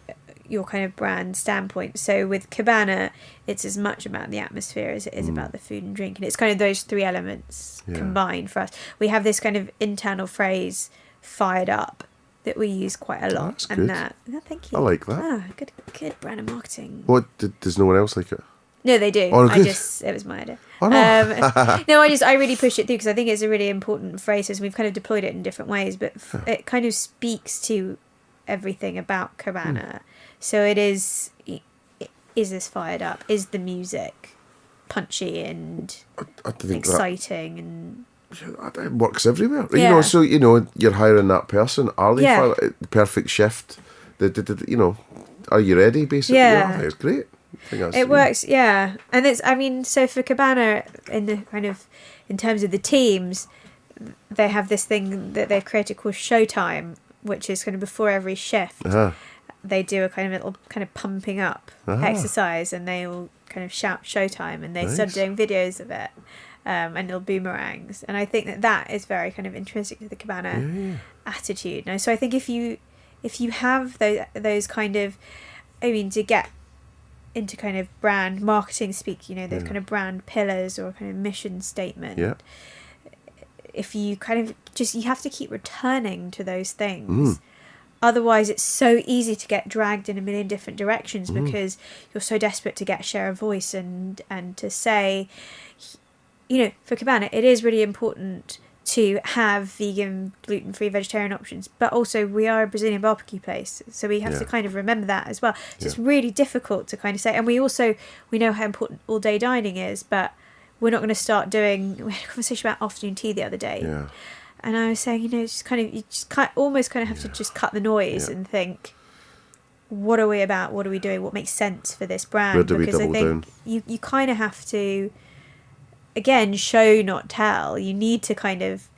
your kind of brand standpoint. So with Cabana, it's as much about the atmosphere as it is about the food and drink, and it's kind of those three elements combined for us. We have this kind of internal phrase, fired up, that we use quite a lot. That's good. Thank you. I like that. Good brand of marketing. What, does no one else like it? No, they do. Oh, good. It was my idea. Oh, no. No, I really push it through, because I think it's a really important phrase, and we've kind of deployed it in different ways, but it kind of speaks to everything about Cabana. So it is this fired up? Is the music punchy and exciting? And it works everywhere. Yeah. So, you're hiring that person. Are they the perfect shift? Are you ready, basically? Yeah, it's great. It works, and it's, so for Cabana, in terms of the teams, they have this thing that they've created called Showtime, which is kind of before every shift. They do a kind of little kind of pumping up exercise, and they all kind of shout Showtime, and they start doing videos of it, and little boomerangs. And I think that is very kind of intrinsic to the Cabana attitude. Now, so I think if you if you have those kind of, I mean, to get into kind of brand marketing speak, you know, those kind of brand pillars or kind of mission statement. Yeah. If you kind of just, you have to keep returning to those things. Otherwise, it's so easy to get dragged in a million different directions because you're so desperate to get a share of voice and to say, you know, for Cabana, it is really important to have vegan, gluten-free, vegetarian options, but also we are a Brazilian barbecue place, so we have to kind of remember that as well. So it's really difficult to kind of say, and we know how important all-day dining is, but we're not going to start doing. We had a conversation about afternoon tea the other day, and I was saying, you know, it's just kind of, you just almost have to just cut the noise and think, what are we about? What are we doing? What makes sense for this brand? Where do we because I double think down? you kind of have to, again, show not tell. You need to kind of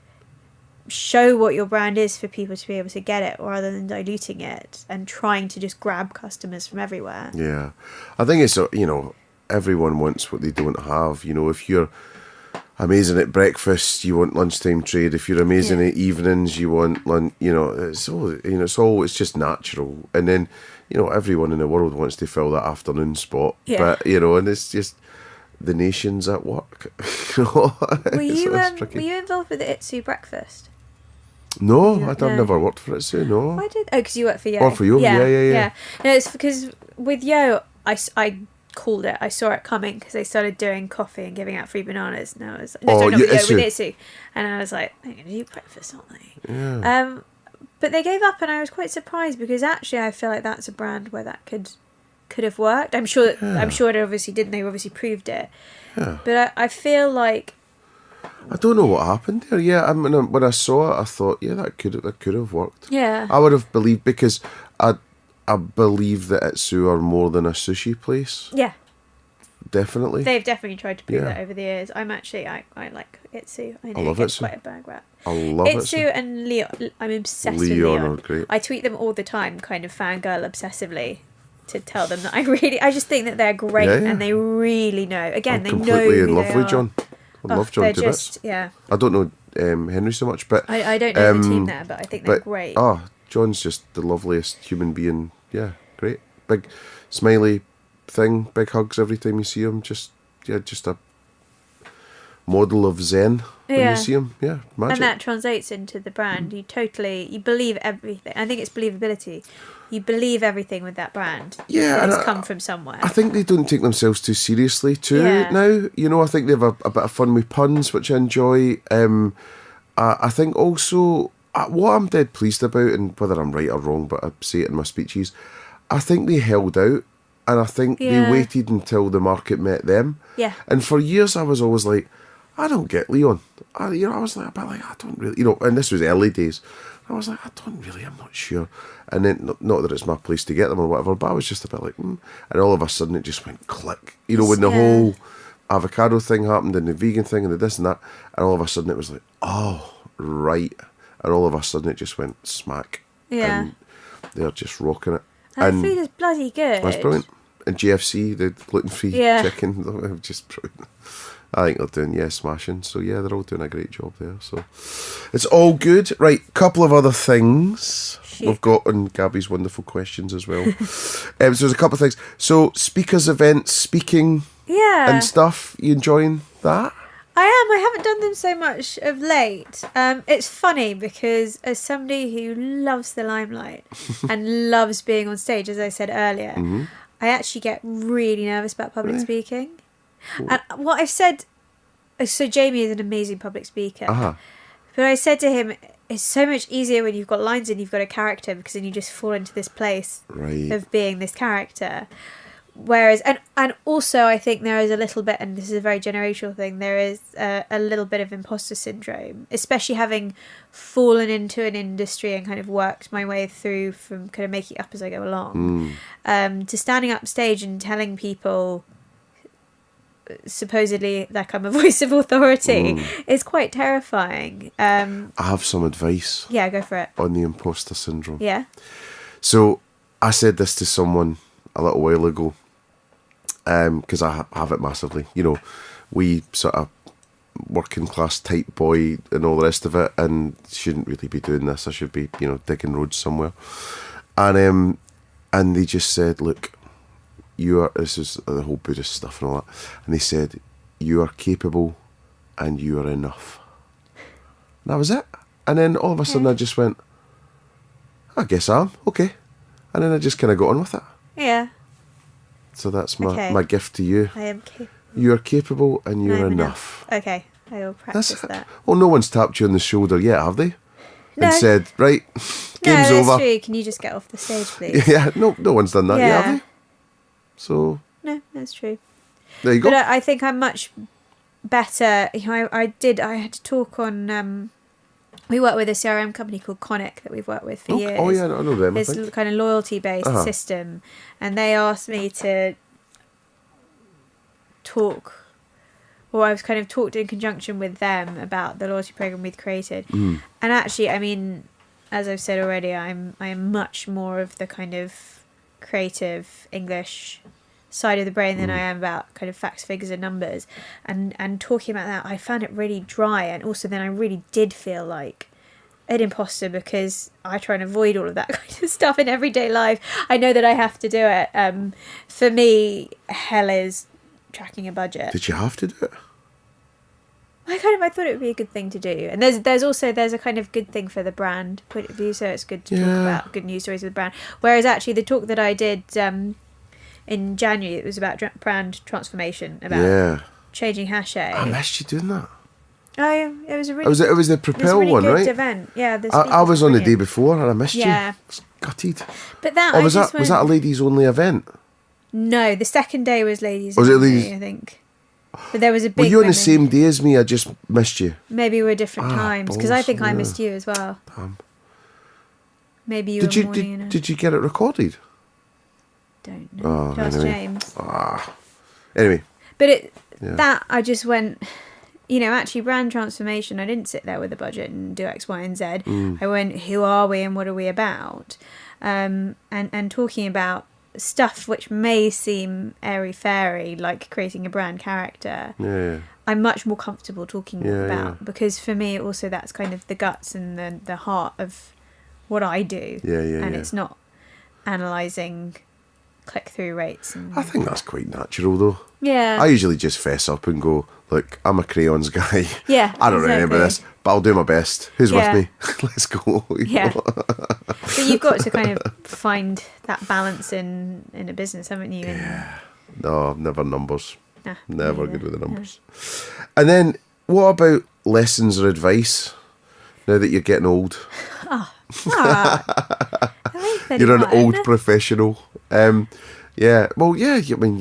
show what your brand is for people to be able to get it, rather than diluting it and trying to just grab customers from everywhere. Yeah, I think it's, you know, everyone wants what they don't have. You know, if you're amazing at breakfast, you want lunchtime trade. If you're amazing at evenings, you want lunch. You know, it's just natural. And then, you know, everyone in the world wants to fill that afternoon spot. Yeah. But, you know, and it's just the nation's at work. Were you involved with the Itsu breakfast? No, I've never worked for Itsu. No. I did. Oh, because you worked for Yo. Oh, for Yo. Yeah. No, it's because with Yo, I called it. I saw it coming because they started doing coffee and giving out free bananas. And I was with Itsu, and I was like, they're going to do breakfast, aren't they? Yeah. But they gave up, and I was quite surprised because actually I feel like that's a brand where that could have worked. I'm sure it obviously didn't. They obviously proved it. Yeah. But I feel like, I don't know what happened there. Yeah, I mean, when I saw it, I thought, yeah, that could have worked. Yeah. I would have believed, because I believe that Itsu are more than a sushi place. Yeah. Definitely. They've definitely tried to prove that over the years. I'm actually, I like Itsu. I love Itsu. Quite a bag rap. I love Itsu and Leon. I'm obsessed with Leon. Leon are great. I tweet them all the time, kind of fangirl obsessively, to tell them that I just think that they're great and they really know. Again, they know who they are. Completely in love with John. I love John to bits. Yeah. I don't know Henry so much, but I don't know the team there, but I think they're great. Oh, John's just the loveliest human being. Yeah, great. Big smiley thing, big hugs every time you see him. Just a model of zen when you see him. Yeah, magic. And that translates into the brand. You believe everything. I think it's believability. You believe everything with that brand. Yeah, it's come from somewhere. I think they don't take themselves too seriously too now. You know, I think they have a bit of fun with puns, which I enjoy. I think also what I'm dead pleased about, and whether I'm right or wrong, but I say it in my speeches, I think they held out, and I think they waited until the market met them. Yeah. And for years I was always like, I don't get Leon. I was like, I don't really, and this was early days. I was like, I'm not sure. And then, not that it's my place to get them or whatever, but I was just a bit like, And all of a sudden it just went click. When the whole avocado thing happened and the vegan thing and the this and that, and all of a sudden it was like, oh, right. And all of a sudden it just went smack. Yeah. And they're just rocking it. And the food is bloody good. That's brilliant. And GFC, the gluten-free chicken, just brilliant. I think they're doing, smashing. So, they're all doing a great job there. So, it's all good. Right, couple of other things we've got on Gabby's wonderful questions as well. So, there's a couple of things. So, speakers, events, speaking and stuff. You enjoying that? I am. I haven't done them so much of late. It's funny because as somebody who loves the limelight and loves being on stage, as I said earlier, I actually get really nervous about public speaking. And what I've said, so Jamie is an amazing public speaker, but I said to him, it's so much easier when you've got lines and you've got a character, because then you just fall into this place of being this character. Whereas, and also I think there is a little bit, and this is a very generational thing, there is a little bit of imposter syndrome, especially having fallen into an industry and kind of worked my way through from kind of making it up as I go along, to standing up stage and telling people supposedly like I'm a voice of authority is quite terrifying. I have some advice. Yeah, go for it. On the imposter syndrome. Yeah. So I said this to someone a little while ago, because I have it massively. We sort of working class type boy and all the rest of it, and shouldn't really be doing this. I should be, digging roads somewhere. And they just said, look, this is the whole Buddhist stuff and all that, and they said, you are capable and you are enough. And that was it. And then all of a sudden I just went, I guess I am, okay. And then I just kind of got on with it. Yeah. So that's my gift to you. I am capable. You are capable and you are enough. Okay, I will practice that. Well, no one's tapped you on the shoulder yet, have they? No. And said, right, game's over. No, that's true. Can you just get off the stage, please? Yeah, no one's done that yet, have they? So... No, that's true. There you go. But I think I'm much better. I had to talk on... we work with a CRM company called Conic that we've worked with for years. Oh, yeah, I know them. It's a kind of loyalty-based system. And they asked me to talk... Well, I was kind of talked in conjunction with them about the loyalty program we'd created. And actually, I mean, as I've said already, I am much more of the kind of creative English side of the brain than I am about kind of facts, figures and numbers. And talking about that, I found it really dry. And also then I really did feel like an imposter because I try and avoid all of that kind of stuff in everyday life. I know that I have to do it. For me, hell is tracking a budget. Did you have to do it? I thought it would be a good thing to do, and there's a kind of good thing for the brand point of view. So it's good to talk about good news stories with the brand. Whereas actually the talk that I did in January, it was about brand transformation, about changing Haché. I missed you doing that. Oh, yeah, it was a really. It was the Propel one, right? Event. Yeah, I was on the day before and I missed you. Yeah, I was gutted. But that was that a ladies only event? No, the second day was ladies. Was only, it ladies? I think. But there was a big. Were you on the women. same day as me? I just missed you. Maybe we were different times because I think I missed you as well. Damn. Maybe you were morning. Did you get it recorded? Don't know. Just James. Anyway. But that I just went. Actually, brand transformation. I didn't sit there with a budget and do X, Y, and Z. I went, who are we and what are we about? And talking about stuff which may seem airy-fairy, like creating a brand character. Yeah. I'm much more comfortable talking about because for me, also that's kind of the guts and the heart of what I do. And it's not analysing click-through rates. I think that's quite natural, though. Yeah. I usually just fess up and go, look, I'm a crayons guy. Yeah, I don't know any about this, but I'll do my best. Who's with me? Let's go. Yeah. But you've got to kind of find that balance in a business, haven't you? No, never numbers. Nah, never good with the numbers. And then, what about lessons or advice now that you're getting old? You're an old professional. Yeah. Well, yeah. I mean,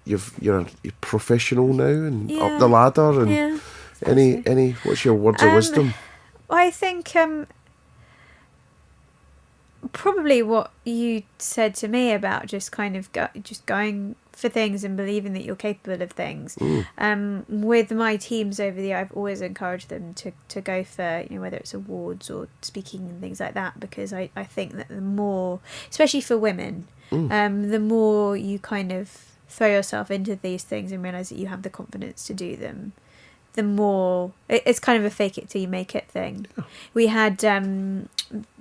you're professional now and up the ladder. And any. What's your words of wisdom? I think probably what you said to me about just kind of just going for things and believing that you're capable of things. With my teams over the year, I've always encouraged them to go for, whether it's awards or speaking and things like that, because I think that the more, especially for women, the more you kind of throw yourself into these things and realise that you have the confidence to do them, the more it's kind of a fake it till you make it thing. We had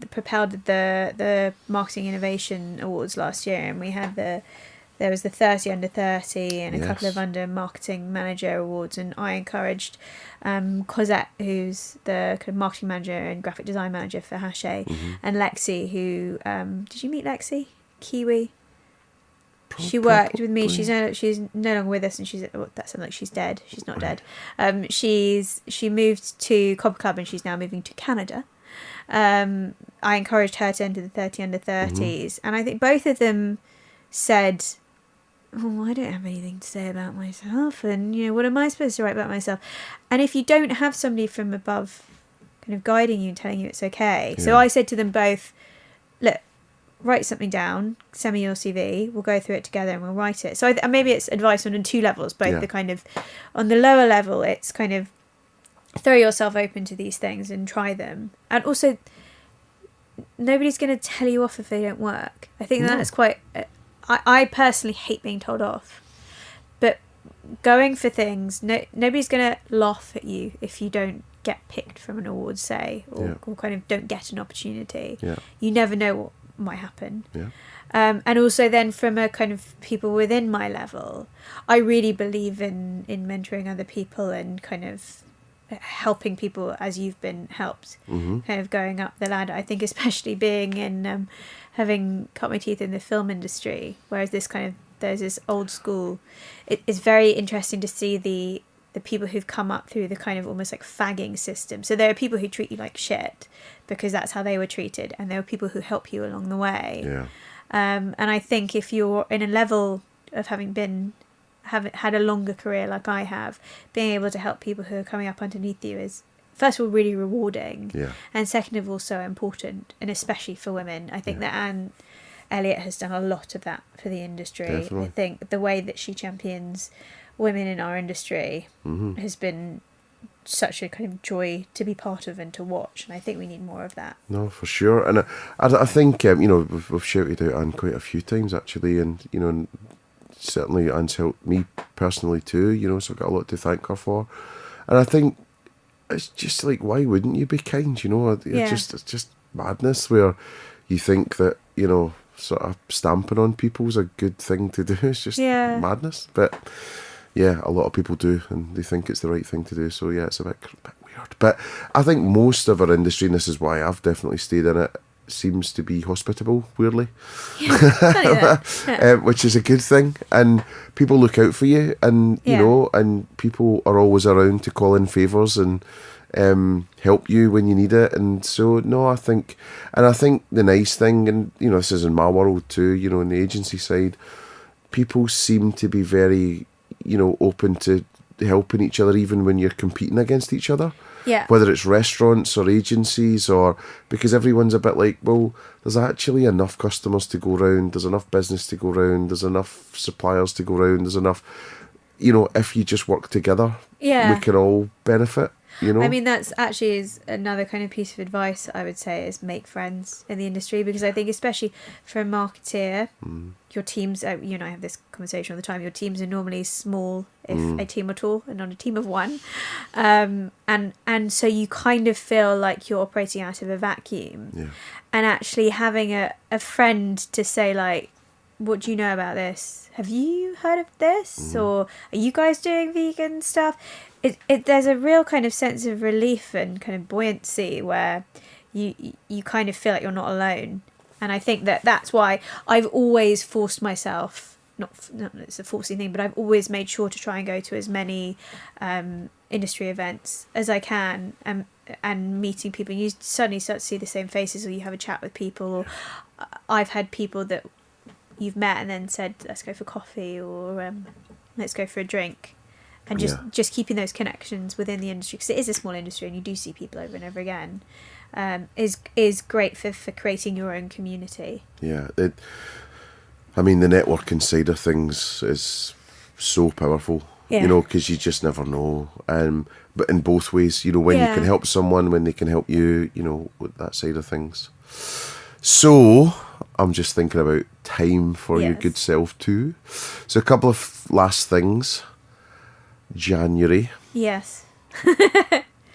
propelled the Marketing Innovation Awards last year, and we had there was the 30 under 30 and a couple of under Marketing Manager Awards, and I encouraged Cosette, who's the kind of marketing manager and graphic design manager for Haché, and Lexi, who did you meet Lexi? Kiwi. She worked with me. She's no longer with us, and that sounds like she's dead. She's not dead. She moved to Cobber Club, and she's now moving to Canada. I encouraged her to enter the 30 under 30s, and I think both of them said, I don't have anything to say about myself, and what am I supposed to write about myself? And if you don't have somebody from above kind of guiding you and telling you it's okay, so I said to them both, look, write something down, send me your CV, we'll go through it together and we'll write it. So maybe it's advice on two levels, both the kind of, on the lower level, it's kind of throw yourself open to these things and try them. And also, nobody's going to tell you off if they don't work. I think that's quite, I personally hate being told off. But going for things, nobody's going to laugh at you if you don't get picked from an award, say, or kind of don't get an opportunity. You never know what might happen. Yeah. And also then from a kind of people within my level, I really believe in mentoring other people and kind of helping people as you've been helped, kind of going up the ladder. I think especially being in having cut my teeth in the film industry, whereas there's this old school, it's very interesting to see the people who've come up through the kind of almost like fagging system. So there are people who treat you like shit because that's how they were treated, and there are people who help you along the way. Yeah. And I think if you're in a level of having had a longer career like I have, being able to help people who are coming up underneath you is, first of all, really rewarding. Yeah. And second of all, so important, and especially for women. I think that Anne Elliot has done a lot of that for the industry. Definitely. I think the way that she champions women in our industry has been such a kind of joy to be part of and to watch, and I think we need more of that. No, for sure. And I think, we've shouted out Anne quite a few times, actually, and, and certainly Anne's helped me personally too, so I've got a lot to thank her for. And I think it's just like, why wouldn't you be kind, It's just madness where you think that, sort of stamping on people is a good thing to do. It's just madness. But yeah, a lot of people do, and they think it's the right thing to do. So yeah, it's a bit weird. But I think most of our industry, and this is why I've definitely stayed in it, seems to be hospitable, weirdly. Which is a good thing. And people look out for you, and and people are always around to call in favours and help you when you need it. And so no, I think the nice thing, and this is in my world too, in the agency side, people seem to be very open to helping each other even when you're competing against each other. Yeah. Whether it's restaurants or agencies, or because everyone's a bit like, well, there's actually enough customers to go round, there's enough business to go round, there's enough suppliers to go round, there's enough, if you just work together, we can all benefit. I mean, that's actually is another kind of piece of advice I would say, is make friends in the industry, because I think especially for a marketeer, your teams, you and I have this conversation all the time, your teams are normally small, if a team at all, and not a team of one. And so you kind of feel like you're operating out of a vacuum. Yeah. And actually having a friend to say like, what do you know about this? Have you heard of this? Or are you guys doing vegan stuff? There's a real kind of sense of relief and kind of buoyancy where you kind of feel like you're not alone. And I think that's why I've always forced myself, not it's a forcing thing, but I've always made sure to try and go to as many industry events as I can, and meeting people. You suddenly start to see the same faces, or you have a chat with people. Or I've had people that you've met and then said, let's go for coffee, or let's go for a drink. And just keeping those connections within the industry, because it is a small industry and you do see people over and over again, is great for creating your own community. Yeah, the networking side of things is so powerful, because you just never know. But in both ways, when you can help someone, when they can help you, with that side of things. So I'm just thinking about time for your good self too. So a couple of last things. January. Yes.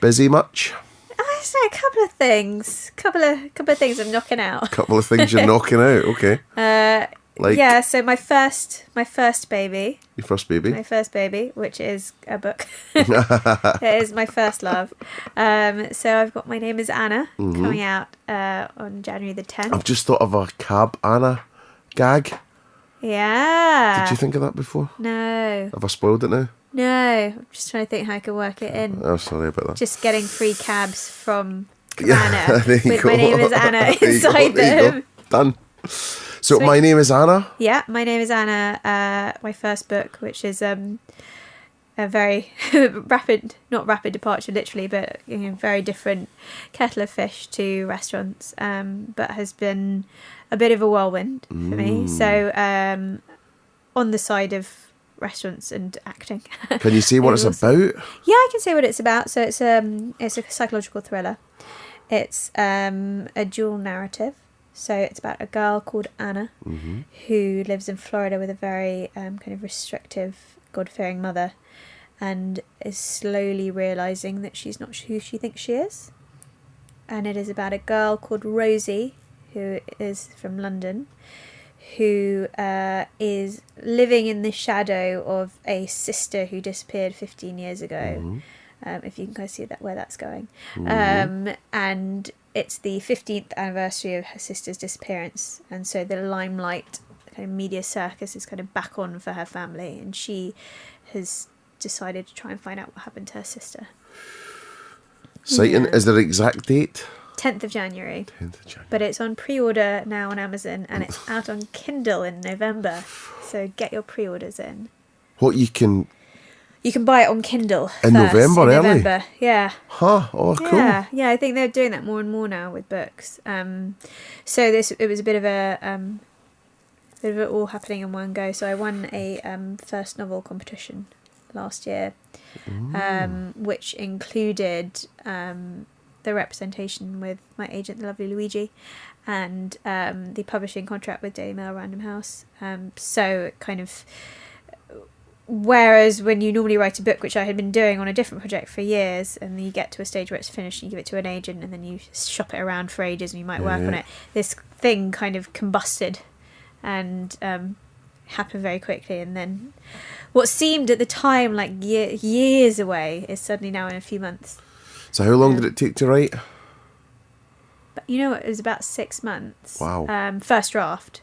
Busy much? I say a couple of things. Couple of things I'm knocking out. A couple of things you're knocking out. Okay. So my first baby. Your first baby. My first baby, which is a book. It is my first love. So I've got My Name is Anna coming out on January the 10th. I've just thought of a Cab Anna gag. Yeah. Did you think of that before? No. Have I spoiled it now? No, I'm just trying to think how I can work it in. Oh, sorry about that. Just getting free cabs from Cabana with go. My Name is Anna inside them. Done. So My Name is Anna? Yeah, My Name is Anna, my first book, which is a very not rapid departure literally, but very different kettle of fish to restaurants, but has been a bit of a whirlwind for me. So on the side of restaurants and acting. Can you say what it's about? Yeah, I can say what it's about. So it's a psychological thriller. It's a dual narrative. So it's about a girl called Anna who lives in Florida with a very kind of restrictive, God-fearing mother, and is slowly realising that she's not who she thinks she is. And it is about a girl called Rosie who is from London, who is living in the shadow of a sister who disappeared 15 years ago. If you can kind of see that where that's going. And it's the 15th anniversary of her sister's disappearance, and so the limelight kind of media circus is kind of back on for her family, and she has decided to try and find out what happened to her sister. Exciting. Is there an exact date? 10th of January. 10th of January. But it's on pre-order now on Amazon, and it's out on Kindle in November. So get your pre-orders in. What you can buy it on Kindle in first, November, in early? November. Yeah. Huh? Oh, cool. Yeah, I think they're doing that more and more now with books. So it was a bit of it all happening in one go. So I won a first novel competition last year, which included the representation with my agent, the lovely Luigi, and the publishing contract with Daily Mail Random House. So it kind of, whereas when you normally write a book, which I had been doing on a different project for years, and then you get to a stage where it's finished and you give it to an agent, and then you shop it around for ages and you might work on it, this thing kind of combusted and happened very quickly, and then what seemed at the time like years away is suddenly now in a few months. So how long did it take to write? But you know what, it was about 6 months. Wow. First draft.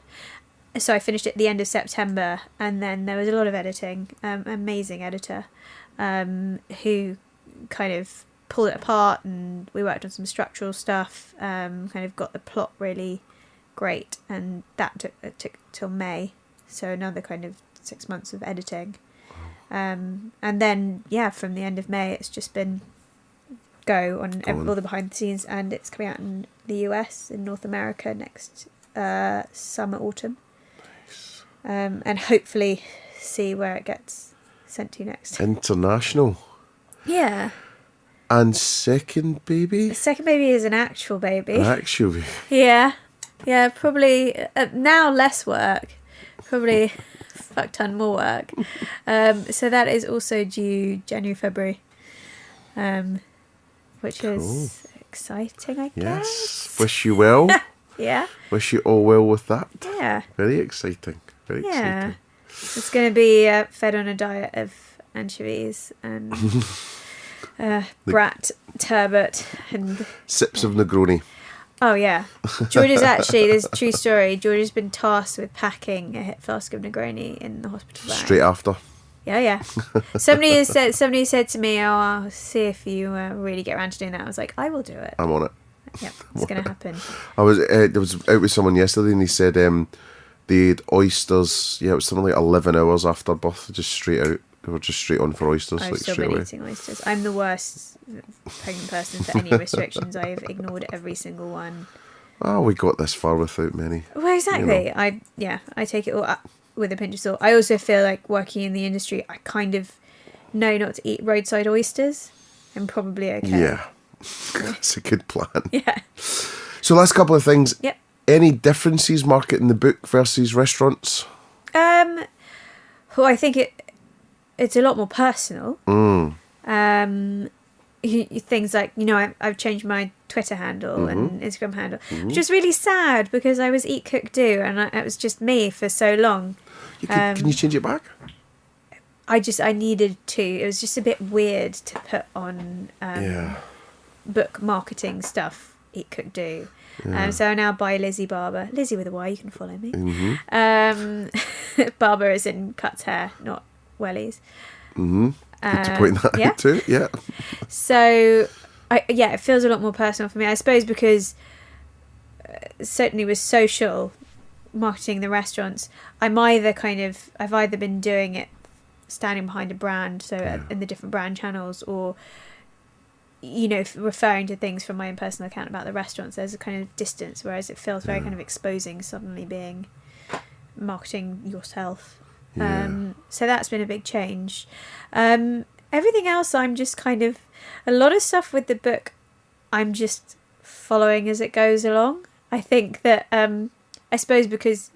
So I finished it at the end of September, and then there was a lot of editing. Amazing editor, who kind of pulled it apart, and we worked on some structural stuff, kind of got the plot really great, and that took till May, so another kind of 6 months of editing. And then from the end of May it's just been go on all the behind the scenes, and it's coming out in the US, in North America next summer, autumn. Nice. And hopefully see where it gets sent to next. International. Yeah. And second baby? The second baby is an actual baby. Actual baby. Yeah, probably now less work, probably fuck ton more work. So that is also due January, February, which is exciting, I guess. Yes. Wish you well. Yeah. Wish you all well with that. Yeah. Very exciting. Very exciting. It's going to be fed on a diet of anchovies and brat turbot and sips of Negroni. Oh yeah, George is actually, this is a true story, George has been tasked with packing a flask of Negroni in the hospital bag. Straight after. Yeah. Somebody said to me, I'll see if you really get around to doing that. I was like, I will do it. I'm on it. Yep, it's going to happen. I was out with someone yesterday, and he said they had oysters. Yeah, it was something like 11 hours after birth, just straight out. They were just straight on for oysters. I've like still straight been away. eating oysters. I'm the worst pregnant person for any restrictions. I've ignored every single one. Oh, we got this far without many. Well, exactly. You know. I take it all up with a pinch of salt. I also feel like working in the industry, I kind of know not to eat roadside oysters. I'm probably okay. Yeah, that's a good plan. Yeah. So last couple of things. Yep. Any differences marketing the book versus restaurants? Well, I think it's a lot more personal. Things like, I've changed my Twitter handle and Instagram handle, which was really sad because I was Eat, Cook, Do, and it was just me for so long. Can you change it back? I needed to. It was just a bit weird to put on book marketing stuff, Eat, Cook, Do. So I now buy Lizzy Barber. Lizzy with a Y, you can follow me. Barber is in cuts hair, not wellies. Good to point that out too. Yeah. So, it feels a lot more personal for me. I suppose because certainly with social marketing the restaurants, I've either been doing it standing behind a brand, so in the different brand channels, or referring to things from my own personal account about the restaurants. There's a kind of distance, whereas it feels very kind of exposing, suddenly being marketing yourself. So that's been a big change. Everything else, I'm just kind of, a lot of stuff with the book, I'm just following as it goes along. I think that, I suppose because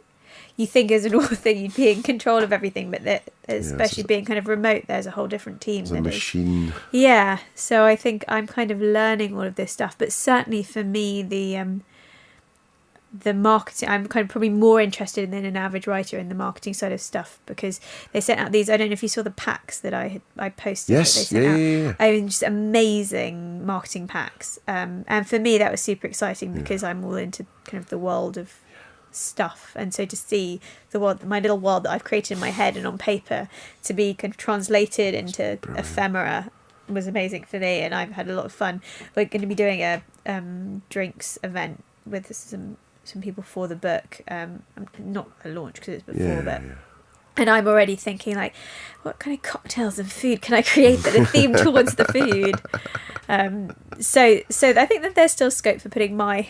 you think as an author you'd be in control of everything, but that, especially being kind of remote, there's a whole different team. It's a machine. Yeah, so I think I'm kind of learning all of this stuff, but certainly for me, the marketing, I'm kind of probably more interested than an average writer in the marketing side of stuff, because they sent out these, I don't know if you saw the packs that I posted. Yes, that they sent yeah. I mean, just amazing marketing packs. And for me, that was super exciting because I'm all into kind of the world of stuff, and so to see the world, my little world that I've created in my head and on paper, to be kind of translated into ephemera was amazing for me, and I've had a lot of fun. We're going to be doing a drinks event with some people for the book, not a launch because it's before, and I'm already thinking like, what kind of cocktails and food can I create that are themed towards the food? So I think that there's still scope for putting my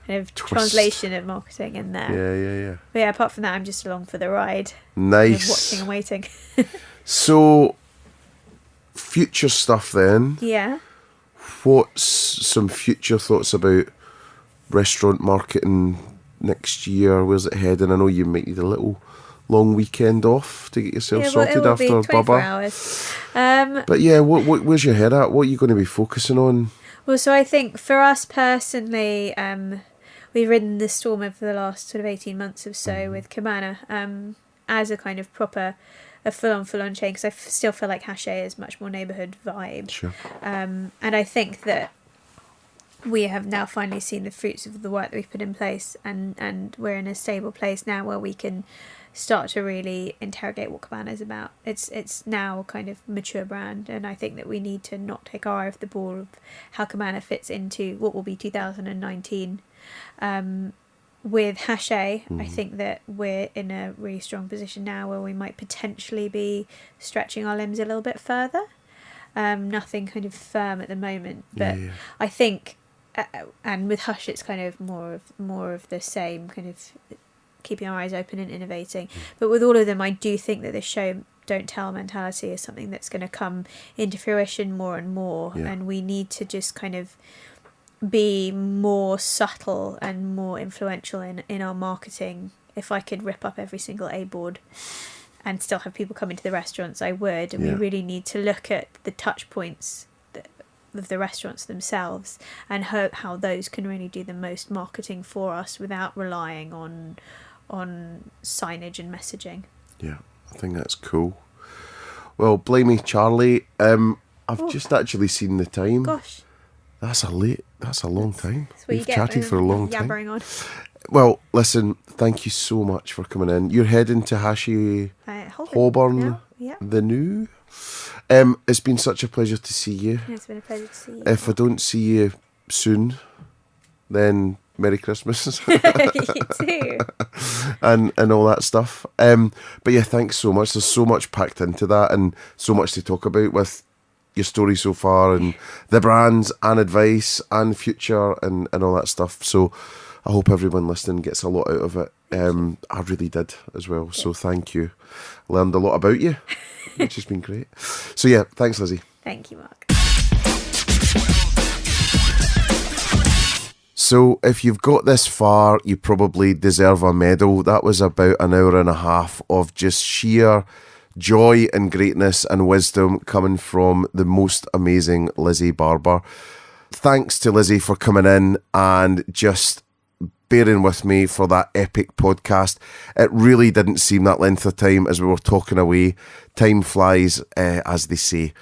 kind of translation of marketing in there. Yeah. But yeah, apart from that, I'm just along for the ride. Nice. Kind of watching and waiting. So, future stuff then. Yeah. What's some future thoughts about restaurant marketing next year? Where's it heading? I know you might need a little long weekend off to get yourself sorted after 24 Bubba. hours. But yeah, where's your head at? What are you going to be focusing on? Well, so I think for us personally, we've ridden the storm over the last sort of 18 months or so with Cabana as a kind of proper, a full-on chain, because I still feel like Haché is much more neighbourhood vibe. Sure. And I think that we have now finally seen the fruits of the work that we've put in place, and we're in a stable place now where we can start to really interrogate what Cabana is about. It's now a kind of mature brand, and I think that we need to not take our eye off the ball of how Cabana fits into what will be 2019. With Haché, I think that we're in a really strong position now where we might potentially be stretching our limbs a little bit further. Nothing kind of firm at the moment, but I think, and with Hush, it's kind of more of the same, kind of keeping our eyes open and innovating. But with all of them, I do think that this show don't tell mentality is something that's going to come into fruition more and more, and we need to just kind of be more subtle and more influential in our marketing. If I could rip up every single A board and still have people come into the restaurants, I would. And we really need to look at the touch points of the restaurants themselves and how those can really do the most marketing for us without relying on signage and messaging. Yeah, I think that's cool. Well, blimey, Charlie, I've just actually seen the time. Gosh. That's a long time. We've chatted for a long time. Yabbering on. Well, listen, thank you so much for coming in. You're heading to Hache Holborn, the new. It's been such a pleasure to see you. Yeah, it's been a pleasure to see you. If I don't see you soon, then Merry Christmas. You too. and all that stuff. But yeah, thanks so much. There's so much packed into that and so much to talk about with your story so far and the brands and advice and future and all that stuff. So I hope everyone listening gets a lot out of it. I really did as well. So thank you. Learned a lot about you, which has been great. So yeah, thanks, Lizzy. Thank you, Mark. So if you've got this far, you probably deserve a medal. That was about an hour and a half of just sheer joy and greatness and wisdom coming from the most amazing Lizzy Barber. Thanks to Lizzy for coming in and just bearing with me for that epic podcast. It really didn't seem that length of time as we were talking away. Time flies, as they say.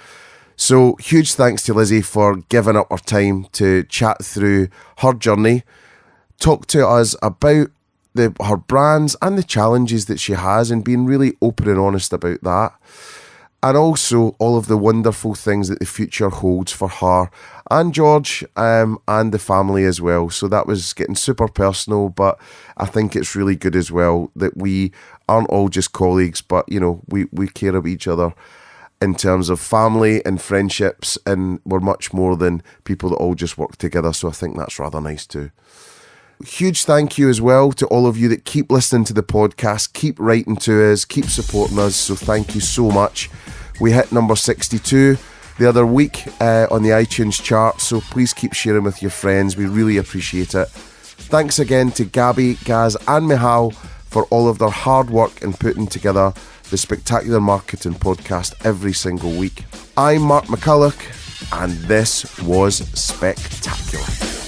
So huge thanks to Lizzy for giving up her time to chat through her journey, talk to us about her brands and the challenges that she has, and being really open and honest about that. And also all of the wonderful things that the future holds for her and George and the family as well. So that was getting super personal, but I think it's really good as well that we aren't all just colleagues, but you know, we care about each other in terms of family and friendships, and we're much more than people that all just work together. So I think that's rather nice too. Huge thank you as well to all of you that keep listening to the podcast, keep writing to us, keep supporting us. So thank you so much. We hit number 62 the other week on the iTunes chart. So please keep sharing with your friends. We really appreciate it. Thanks again to Gabby, Gaz and Mihal for all of their hard work in putting together the Spectacular Marketing Podcast every single week. I'm Mark McCulloch and this was spectacular.